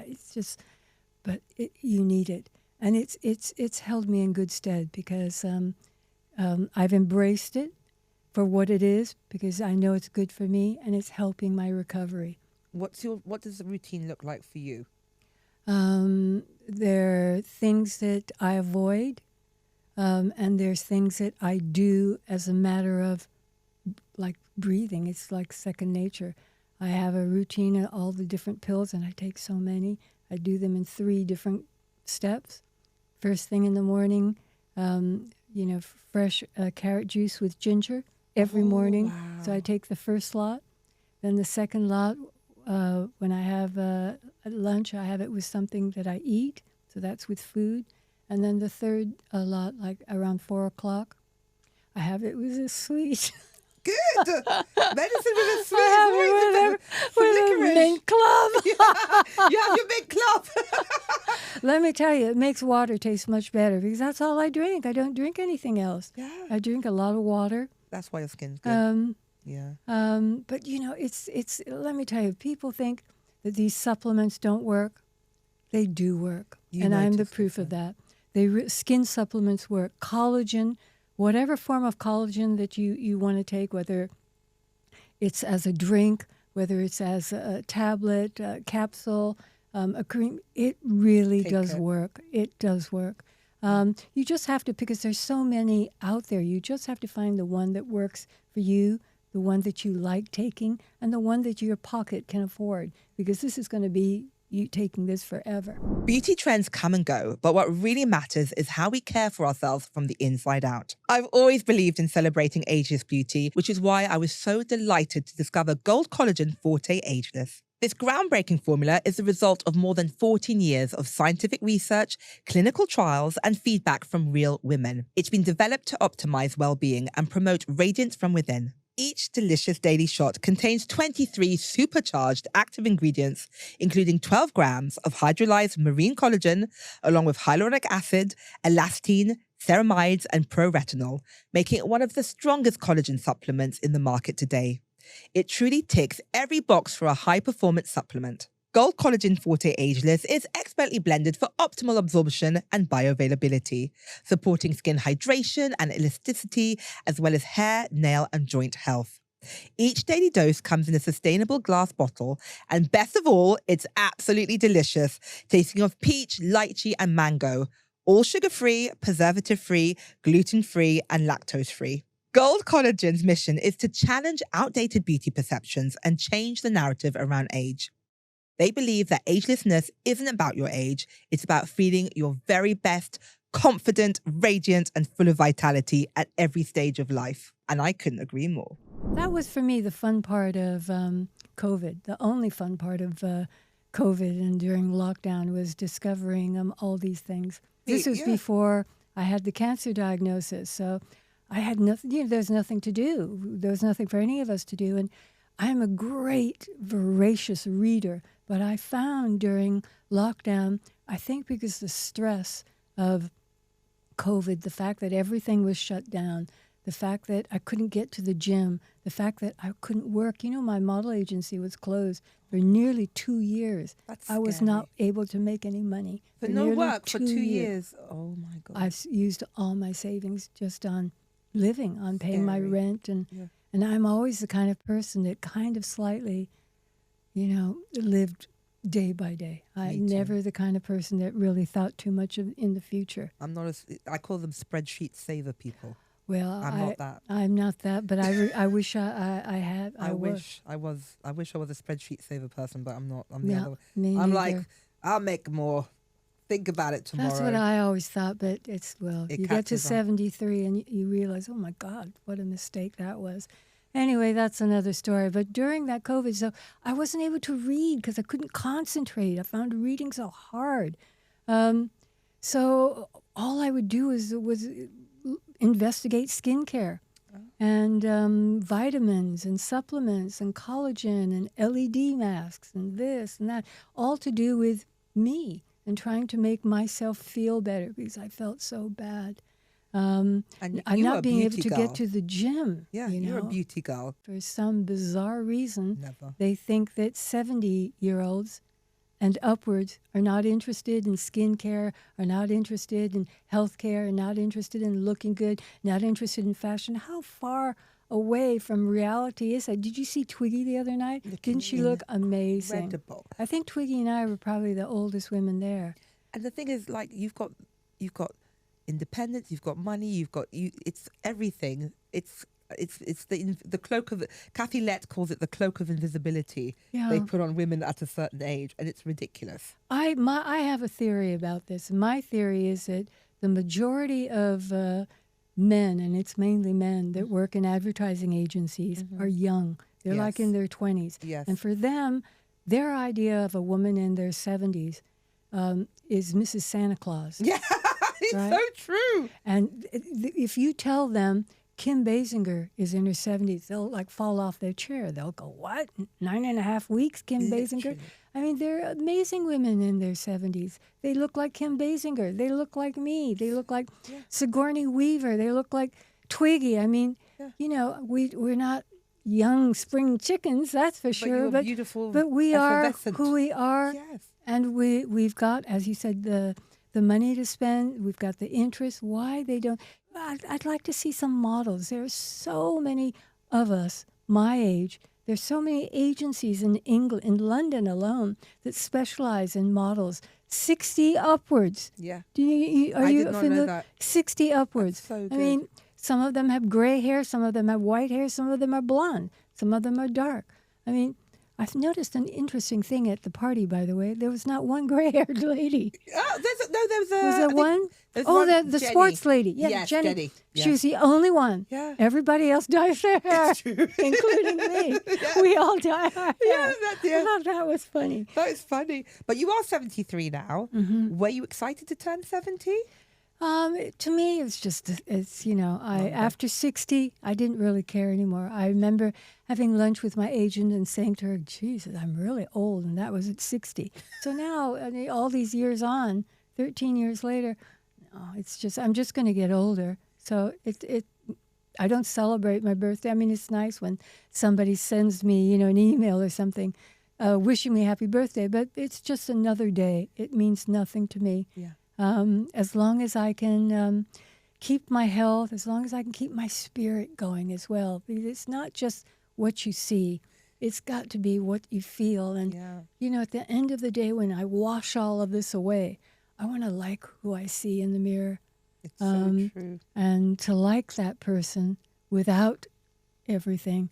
You need it. And it's held me in good stead because I've embraced it for what it is because I know it's good for me and it's helping my recovery. What does the routine look like for you? There are things that I avoid, and there's things that I do as a matter of, like breathing. It's like second nature. I have a routine of all the different pills, and I take so many. I do them in 3 different steps. First thing in the morning, fresh carrot juice with ginger every morning. Wow. So I take the first lot. Then the second lot, when I have at lunch, I have it with something that I eat. So that's with food. And then the third lot, like around 4 o'clock, I have it with a sweet. Good. Medicine with a sweet. I have it with a mint club. Yeah, you have your mint club. Let me tell you, it makes water taste much better because that's all I drink. I don't drink anything else. Yeah. I drink a lot of water. That's why your skin's good. Yeah. But it's. Let me tell you, people think that these supplements don't work. They do work, and I'm the proof of that. Skin supplements work. Collagen, whatever form of collagen that you want to take, whether it's as a drink, whether it's as a tablet, a capsule, a cream, it really does work. It does work. You just have to, because there's so many out there, you just have to find the one that works for you, the one that you like taking, and the one that your pocket can afford, because this is going to be you taking this forever. Beauty trends come and go, but what really matters is how we care for ourselves from the inside out. I've always believed in celebrating ageless beauty, which is why I was so delighted to discover Gold Collagen Forte Ageless. This groundbreaking formula is the result of more than 14 years of scientific research, clinical trials, and feedback from real women. It's been developed to optimize well-being and promote radiance from within. Each delicious daily shot contains 23 supercharged active ingredients, including 12 grams of hydrolyzed marine collagen, along with hyaluronic acid, elastin, ceramides, and pro-retinol, making it one of the strongest collagen supplements in the market today. It truly ticks every box for a high-performance supplement. Gold Collagen Forte Ageless is expertly blended for optimal absorption and bioavailability, supporting skin hydration and elasticity, as well as hair, nail, and joint health. Each daily dose comes in a sustainable glass bottle, and best of all, it's absolutely delicious, tasting of peach, lychee, and mango, all sugar-free, preservative-free, gluten-free, and lactose-free. Gold Collagen's mission is to challenge outdated beauty perceptions and change the narrative around age. They believe that agelessness isn't about your age. It's about feeling your very best, confident, radiant, and full of vitality at every stage of life. And I couldn't agree more. That was, for me, the fun part of COVID. The only fun part of COVID and during lockdown was discovering all these things. This was before I had the cancer diagnosis. So I had nothing, there's nothing to do. There was nothing for any of us to do. And I'm a great, voracious reader. But I found during lockdown, I think because the stress of COVID, the fact that everything was shut down, the fact that I couldn't get to the gym, the fact that I couldn't work. My model agency was closed for nearly 2 years. That's I was scary. not able to make any money. For no work for 2 years. Oh, my God. I've used all my savings just on living, on paying my rent. And I'm always the kind of person that kind of slightly, lived day by day. I'm never the kind of person that really thought too much in the future. I call them spreadsheet saver people. Well, I'm not that. I'm not that, but I wish I had. I wish I was a spreadsheet saver person, but I'm not. I'm the other way. Me I'm neither. like, I'll make more. Think about it tomorrow. That's what I always thought, but you get to catches on. 73 and you realize, oh my God, what a mistake that was. Anyway, that's another story. But during that COVID, so I wasn't able to read because I couldn't concentrate. I found reading so hard. So all I would do was investigate skincare and vitamins and supplements and collagen and LED masks and this and that, all to do with me and trying to make myself feel better because I felt so bad. And I'm not being able to girl. get to the gym. Yeah, you're a beauty girl. For some bizarre reason, Never. they think that 70-year-olds and upwards are not interested in skincare, are not interested in healthcare, are not interested in looking good, not interested in fashion. How far away from reality is that? Did you see Twiggy the other night? Didn't she look amazing? Incredible. I think Twiggy and I were probably the oldest women there. And the thing is, like, you've got independence, you've got money, it's everything. It's the cloak of, Kathy Lett calls it the cloak of invisibility they put on women at a certain age, and it's ridiculous. I have a theory about this. My theory is that the majority of men, and it's mainly men that work in advertising agencies, are young. They're like in their 20s. Yes. And for them, their idea of a woman in their 70s is Mrs. Santa Claus. Yeah, it's right? so true. And if you tell them Kim Basinger is in her 70s, they'll like fall off their chair. They'll go, what? 9.5 weeks, Kim Basinger? I mean, they're amazing women in their 70s. They look like Kim Basinger. They look like me. They look like Sigourney Weaver. They look like Twiggy. I mean, we're not young spring chickens, that's for sure. But beautiful, but we are who we are. Yes. And we've got, as you said, the money to spend. We've got the interest. Why they don't... I'd like to see some models. There are so many of us my age. There's so many agencies in England, in London alone, that specialize in models. 60 upwards. Yeah. Are you did not know that. 60 upwards. That's so good. I mean, some of them have gray hair, some of them have white hair, some of them are blonde, some of them are dark. I mean, I've noticed an interesting thing at the party, by the way. There was not one gray-haired lady. Oh, there was a... Was there one? Oh, the sports lady. Yeah, yes, Jenny. Yeah. She was the only one. Yeah. Everybody else dyed their hair, including me. Yeah. We all dyed our hair. I thought that was funny. That is funny. But you are 73 now. Mm-hmm. Were you excited to turn 70? To me, after 60, I didn't really care anymore. I remember having lunch with my agent and saying to her, Jesus, I'm really old, and that was at 60. So now, all these years on, 13 years later, I'm just going to get older. So I don't celebrate my birthday. I mean, it's nice when somebody sends me, an email or something wishing me happy birthday, but it's just another day. It means nothing to me. Yeah. As long as I can keep my health, as long as I can keep my spirit going as well. Because it's not just what you see. It's got to be what you feel. And, at the end of the day, when I wash all of this away, I want to like who I see in the mirror. It's so true. And to like that person without everything,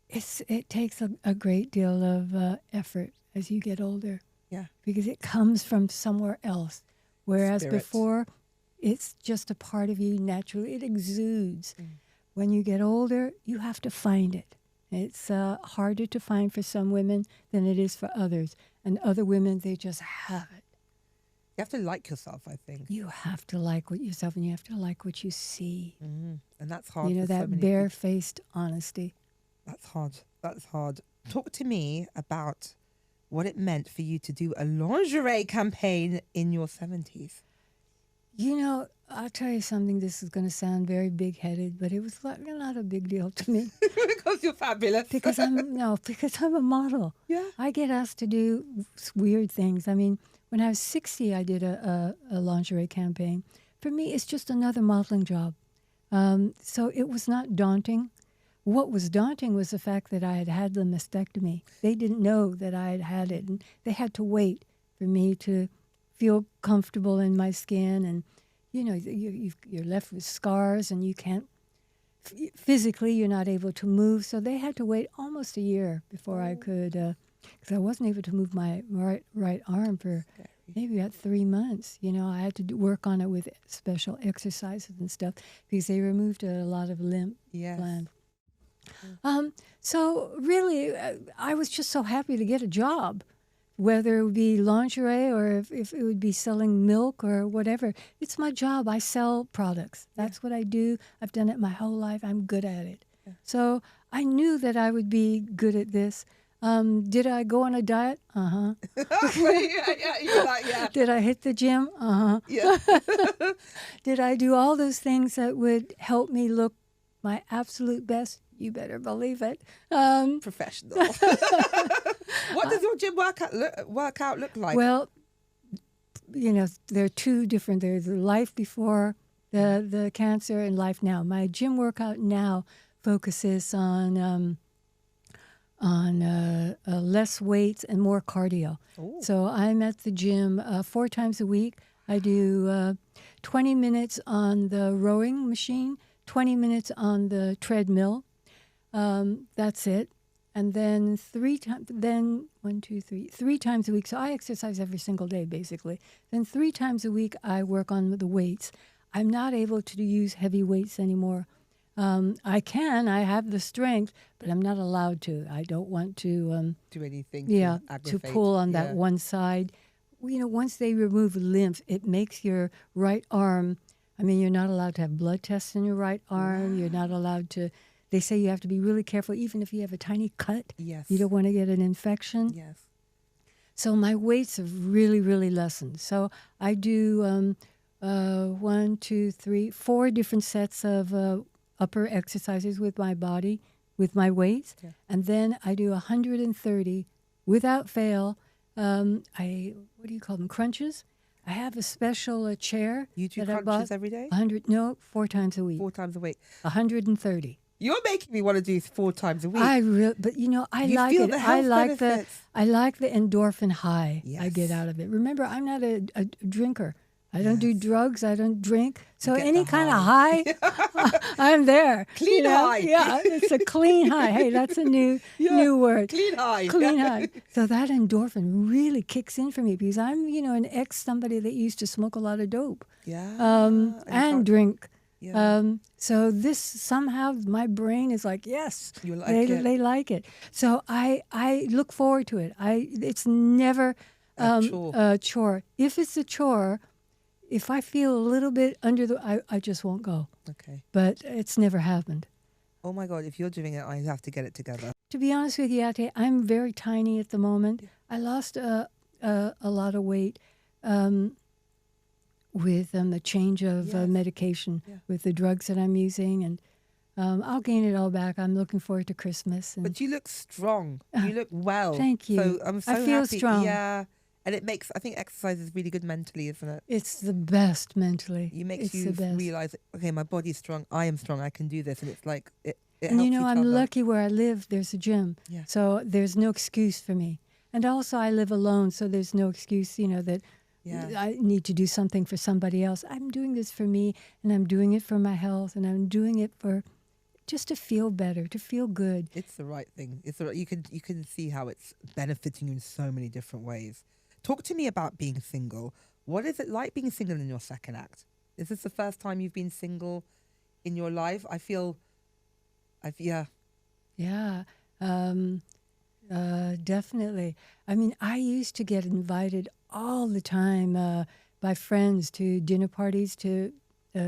it takes a great deal of effort. as you get older. Yeah. Because it comes from somewhere else. Whereas Spirit. before, it's just a part of you naturally. It exudes. When you get older, you have to find it. It's harder to find for some women than it is for others. And other women, they just have it. You have to like yourself, I think. You have to like yourself, and you have to like what you see. And that's hard. You know, for so that many people. bare-faced honesty. That's hard. That's hard. Talk to me about what it meant for you to do a lingerie campaign in your 70s. You know, I'll tell you something. This is going to sound very big-headed, but it was not a big deal to me. Because you're fabulous. because I'm a model. Yeah. I get asked to do weird things. I mean, when I was 60, I did a lingerie campaign. For me, it's just another modeling job. So it was not daunting. What was daunting was the fact that I had had the mastectomy. They didn't know that I had had it, and they had to wait for me to feel comfortable in my skin. And, you know, you're left with scars, and you can't, physically, you're not able to move. So they had to wait almost a year before I could, because I wasn't able to move my right arm for maybe about 3 months. You know, I had to work on it with special exercises and stuff because they removed a lot of lymph gland. So really, I was just so happy to get a job, whether it would be lingerie or if it would be selling milk or whatever. It's my job. I sell products. That's what I do. I've done it my whole life. I'm good at it. So I knew that I would be good at this. Did I go on a diet? Yeah. Did I hit the gym? Yeah. Did I do all those things that would help me look my absolute best? You better believe it. Professional. What does your gym workout look like? Well, you know, there are two different. There's the life before the cancer and life now. My gym workout now focuses on less weights and more cardio. Ooh. So I'm at the gym 4 times a week. I do 20 minutes on the rowing machine, 20 minutes on the treadmill. That's it. And then 3 times a week. So I exercise every single day, basically. Then 3 times a week, I work on the weights. I'm not able to use heavy weights anymore. I have the strength, but I'm not allowed to. I don't want to do anything to aggravate. pull on that one side. You know, once they remove lymph, it makes your right arm, I mean, you're not allowed to have blood tests in your right arm. You're not allowed to, they say you have to be really careful, even if you have a tiny cut. Yes. You don't want to get an infection. Yes. So my weights have really, really lessened. So I do 4 different sets of upper exercises with my body, with my weights. Yeah. And then I do 130 without fail. What do you call them? Crunches. I have a special chair. You do that crunches every day? 4 times a week. 4 times a week. 130. You're making me want to do 4 times a week. But you know, I you like feel it. The health benefits. I like the endorphin high I get Yes. out of it. Remember, I'm not a drinker. I don't do drugs. I don't drink. So any kind of high, I'm there. Clean high. Yeah, it's a clean high. Hey, that's a new word. Clean high. Clean high. So that endorphin really kicks in for me because I'm, you know, an somebody that used to smoke a lot of dope. Yeah. And drink. Yeah. So this somehow my brain is like, yes, You like they like it. So I look forward to it. It's never a chore. If it's a chore, if I feel a little bit under I just won't go. Okay. But it's never happened. Oh my God, if you're doing it, I have to get it together. To be honest with you, Ateh, I'm very tiny at the moment. Yeah. I lost a lot of weight with the change of medication, with the drugs that I'm using. And I'll gain it all back. I'm looking forward to Christmas. But you look strong. You look well. Thank you. So I'm so I feel happy. strong. Yeah. And I think exercise is really good mentally, isn't it? It's the best mentally. It makes you realize, okay, my body's strong, I am strong, I can do this. And it's like, it and helps you know, each I'm other. lucky where I live, there's a gym. Yeah. So there's no excuse for me. And also I live alone, so there's no excuse, you know, that I need to do something for somebody else. I'm doing this for me, and I'm doing it for my health, and I'm doing it for just to feel better, to feel good. It's the right thing. It's the right, you can see how it's benefiting you in so many different ways. Talk to me about being single. What is it like being single in your second act? Is this the first time you've been single in your life? Yeah, definitely. I mean, I used to get invited all the time by friends to dinner parties to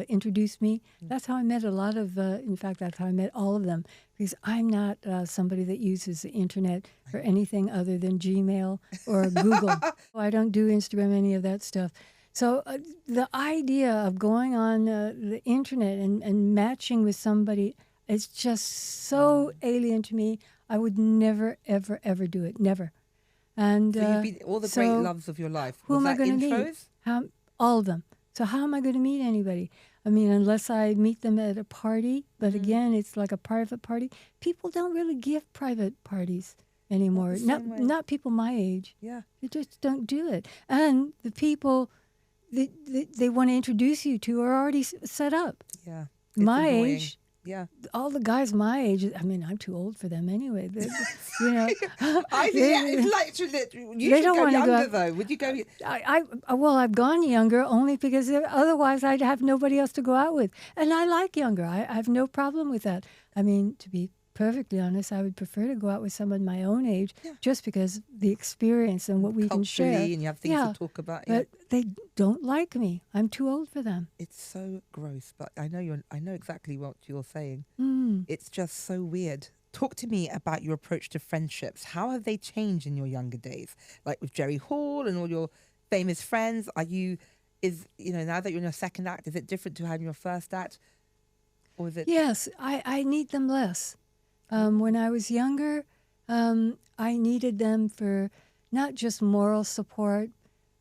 introduce me. That's how I met a lot of, in fact, that's how I met all of them, because I'm not somebody that uses the internet for anything other than Gmail or Google. I don't do Instagram, any of that stuff. So the idea of going on the internet and matching with somebody is just so alien to me. I would never, ever, ever do it. Never. And So you've been all the great loves of your life. Who am I going to intros? meet? All of them. So how am I going to meet anybody? I mean, unless I meet them at a party. But again, it's like a private party. People don't really give private parties anymore. Not people my age. Yeah. They just don't do it. And the people they want to introduce you to are already set up. Yeah. My annoying. age. Yeah. All the guys my age, I mean, I'm too old for them anyway. You know, I think it's literally. You should go younger, though. Would you go? Well, I've gone younger only because otherwise I'd have nobody else to go out with. And I like younger. I have no problem with that. I mean, to be perfectly honest, I would prefer to go out with someone my own age, just because the experience and what we can share. And you have things to talk about. But they don't like me. I'm too old for them. It's so gross, but I know exactly what you're saying. It's just so weird. Talk to me about your approach to friendships. How have they changed in your younger days? Like with Jerry Hall and all your famous friends, now that you're in your second act, is it different to having your first act? Or is it? Yes, I need them less. When I was younger, I needed them for not just moral support,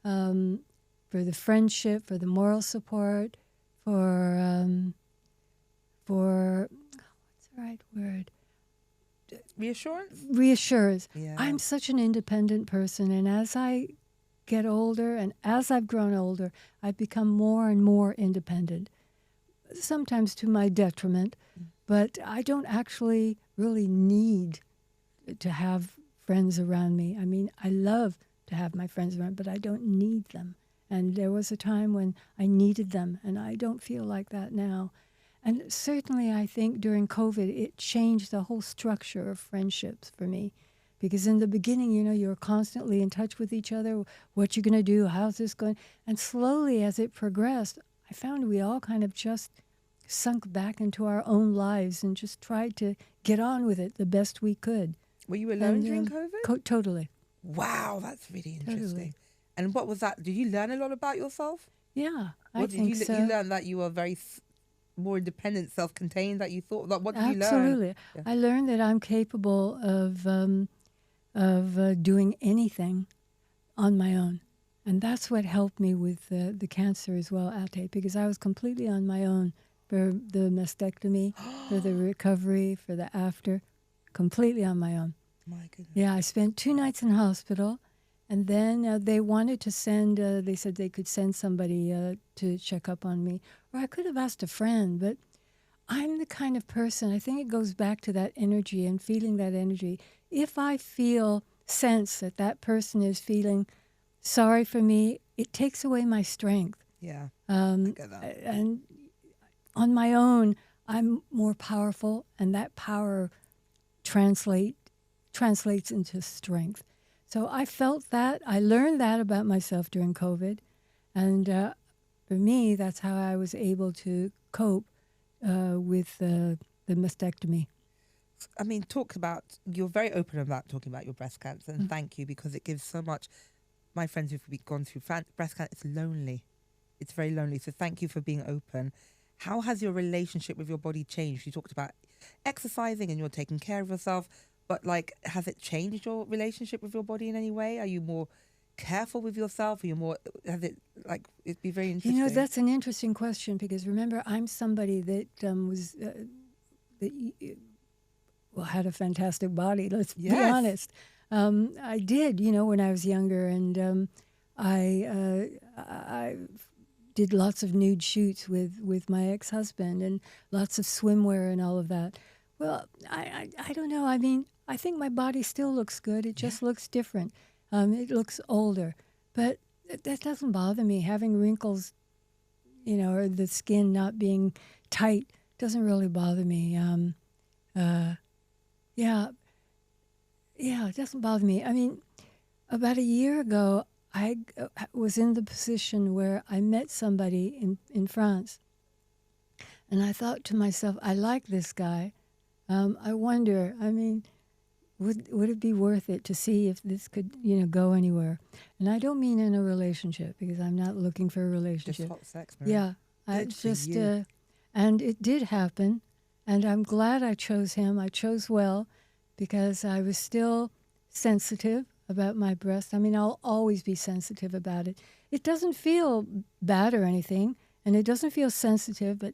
for the friendship, for the moral support, for what's the right word? Reassurance. Yeah. I'm such an independent person, and as I get older and as I've grown older, I've become more and more independent, sometimes to my detriment, but I don't actually really need to have friends around me. I mean, I love to have my friends around, but I don't need them. And there was a time when I needed them, and I don't feel like that now. And certainly I think during COVID, it changed the whole structure of friendships for me. Because in the beginning, you were constantly in touch with each other. What you going to do? How's this going? And slowly as it progressed, I found we all kind of just sunk back into our own lives and just tried to get on with it the best we could. Were you alone during COVID? Totally. Wow, that's really interesting. Totally. And what was that? Did you learn a lot about yourself? Yeah, I think so. You learned that you were very more independent, self-contained, that you thought. Like, what did you learn? Absolutely. Yeah. I learned that I'm capable of doing anything on my own. And that's what helped me with the cancer as well, Ateh, because I was completely on my own for the mastectomy, for the recovery, for the after, completely on my own. My goodness. Yeah, I spent 2 nights in hospital, and then they wanted to send, they said they could send somebody to check up on me. Or I could have asked a friend, but I'm the kind of person, I think it goes back to that energy and feeling that energy. If I sense that person is feeling sorry for me, it takes away my strength. Yeah, I get that. And on my own, I'm more powerful, and that power translates into strength. So I felt that. I learned that about myself during COVID. And for me, that's how I was able to cope with the mastectomy. I mean, you're very open about talking about your breast cancer, and thank you, because it gives so much. My friends who've gone through breast cancer, it's lonely. It's very lonely. So thank you for being open. How has your relationship with your body changed? You talked about exercising and you're taking care of yourself, but has it changed your relationship with your body in any way? Are you more careful with yourself? Are you more, it'd be very interesting. That's an interesting question, because remember, I'm somebody that had a fantastic body. Let's be honest. I did, when I was younger, and I did lots of nude shoots with my ex-husband and lots of swimwear and all of that. Well, I don't know. I mean, I think my body still looks good. It just looks different. It looks older. But that doesn't bother me. Having wrinkles, or the skin not being tight doesn't really bother me. It doesn't bother me. I mean, about a year ago, I was in the position where I met somebody in France. And I thought to myself, I like this guy. I wonder, I mean, would it be worth it to see if this could, go anywhere? And I don't mean in a relationship, because I'm not looking for a relationship. Just hot sex, Marie. Yeah. And it did happen. And I'm glad I chose him. I chose well, because I was still sensitive about my breast. I mean, I'll always be sensitive about it. It doesn't feel bad or anything, and it doesn't feel sensitive, but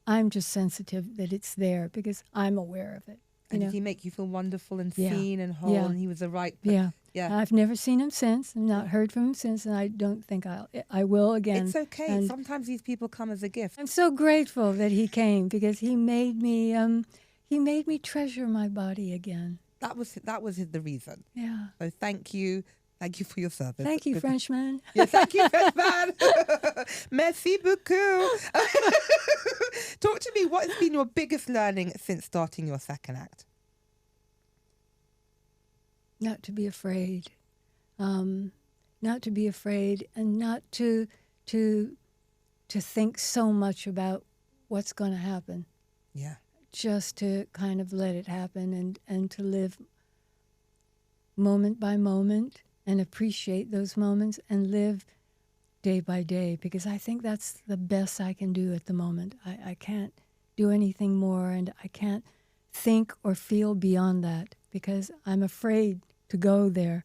I'm just sensitive that it's there because I'm aware of it. And did he make you feel wonderful and seen and whole, and he was the right... Yeah. I've never seen him since, and not heard from him since, and I don't think I will again. It's okay. And sometimes these people come as a gift. I'm so grateful that he came, because he made me treasure my body again. That was the reason. Yeah. So thank you. Thank you for your service. Thank you, Frenchman. Yeah, thank you, Frenchman. Merci beaucoup. Talk to me. What has been your biggest learning since starting your second act? Not to be afraid. Not to be afraid, and not to think so much about what's going to happen. Yeah. Just to kind of let it happen, and to live moment by moment and appreciate those moments and live day by day, because I think that's the best I can do at the moment. I can't do anything more, and I can't think or feel beyond that, because I'm afraid to go there.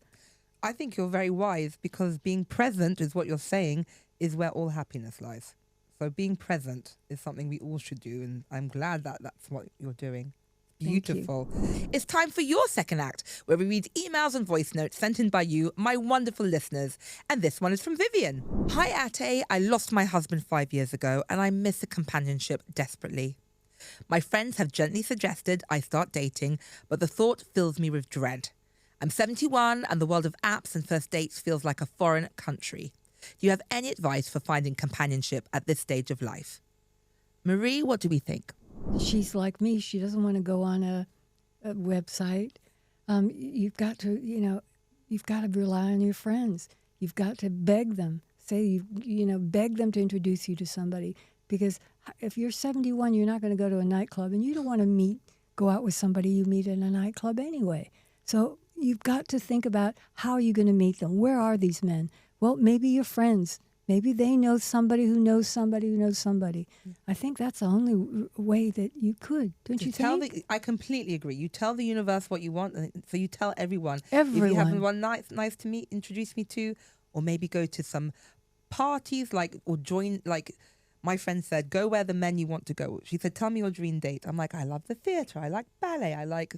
I think you're very wise, because being present is what you're saying is where all happiness lies. So being present is something we all should do, and I'm glad that that's what you're doing. Beautiful. It's time for your second act, where we read emails and voice notes sent in by you, my wonderful listeners. And this one is from Vivian. Hi, Ateh. I lost my husband 5 years ago, and I miss the companionship desperately. My friends have gently suggested I start dating, but the thought fills me with dread. I'm 71, and the world of apps and first dates feels like a foreign country. Do you have any advice for finding companionship at this stage of life? Marie, what do we think? She's like me. She doesn't want to go on a website. You've got to rely on your friends. You've got to beg them. Beg them to introduce you to somebody. Because if you're 71, you're not going to go to a nightclub, and you don't want to go out with somebody you meet in a nightclub anyway. So you've got to think about, how are you going to meet them? Where are these men? Well, maybe your friends. Maybe they know somebody who knows somebody who knows somebody. I think that's the only way that you could, don't you think? I completely agree. You tell the universe what you want, so you tell everyone. If you have one nice to meet, introduce me to, or maybe go to some parties, or join, my friend said, go where the men you want to go. She said, tell me your dream date. I'm like, I love the theatre, I like ballet, I like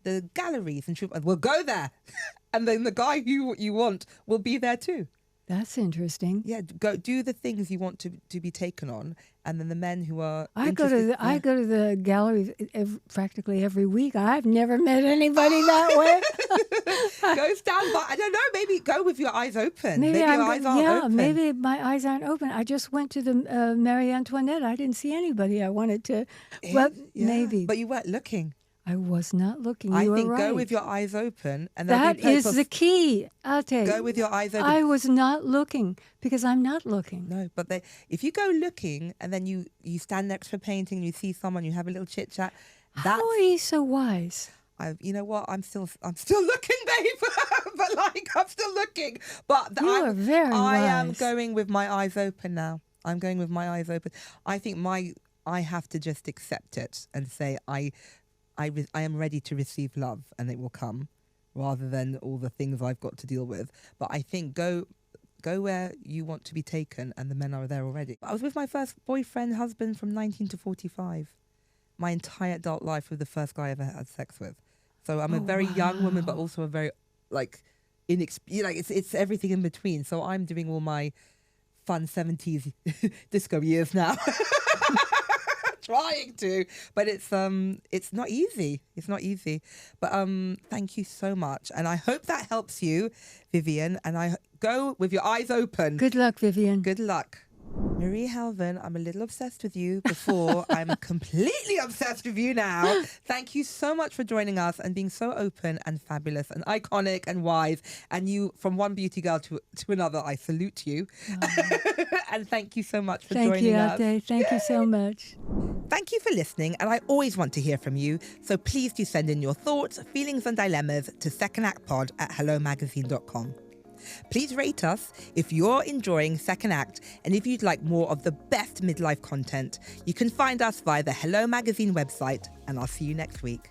the galleries. And she said, well, go there. And then the guy you want will be there too. That's interesting. Yeah, go do the things you want to be taken on, and then the men who are I go to the galleries practically every week. I've never met anybody that way. Go stand by. I don't know. Maybe go with your eyes open. Maybe your eyes aren't open. Maybe my eyes aren't open. I just went to the Marie Antoinette. I didn't see anybody I wanted to. Well, maybe. But you weren't looking. I was not looking. I think right. Go with your eyes open. And that is the key, Ateh. Go with your eyes open. I was not looking, because I'm not looking. No, but if you go looking and then you stand next to a painting and you see someone, you have a little chit chat. How are you so wise? You know what? I'm still looking, babe. But I'm still looking. But you are very wise. I am going with my eyes open now. I'm going with my eyes open. I think I have to just accept it and say I am ready to receive love, and it will come, rather than all the things I've got to deal with. But I think go where you want to be taken, and the men are there already. I was with my first husband from 19 to 45. My entire adult life with the first guy I ever had sex with. So I'm a very young woman, but also a very it's everything in between. So I'm doing all my fun 70s disco years now. Trying to, but it's not easy. It's not easy. But thank you so much. And I hope that helps you, Vivian. And I go with your eyes open. Good luck, Vivian. Good luck. Marie Helvin, I'm a little obsessed with you before. I'm completely obsessed with you now. Thank you so much for joining us and being so open and fabulous and iconic and wise. And you, from one beauty girl to another, I salute you. And thank you so much for joining us. Thank you, Ateh. Thank you so much. Thank you for listening, and I always want to hear from you, so please do send in your thoughts, feelings and dilemmas to secondactpod@hellomagazine.com. Please rate us if you're enjoying Second Act, and if you'd like more of the best midlife content, you can find us via the Hello Magazine website, and I'll see you next week.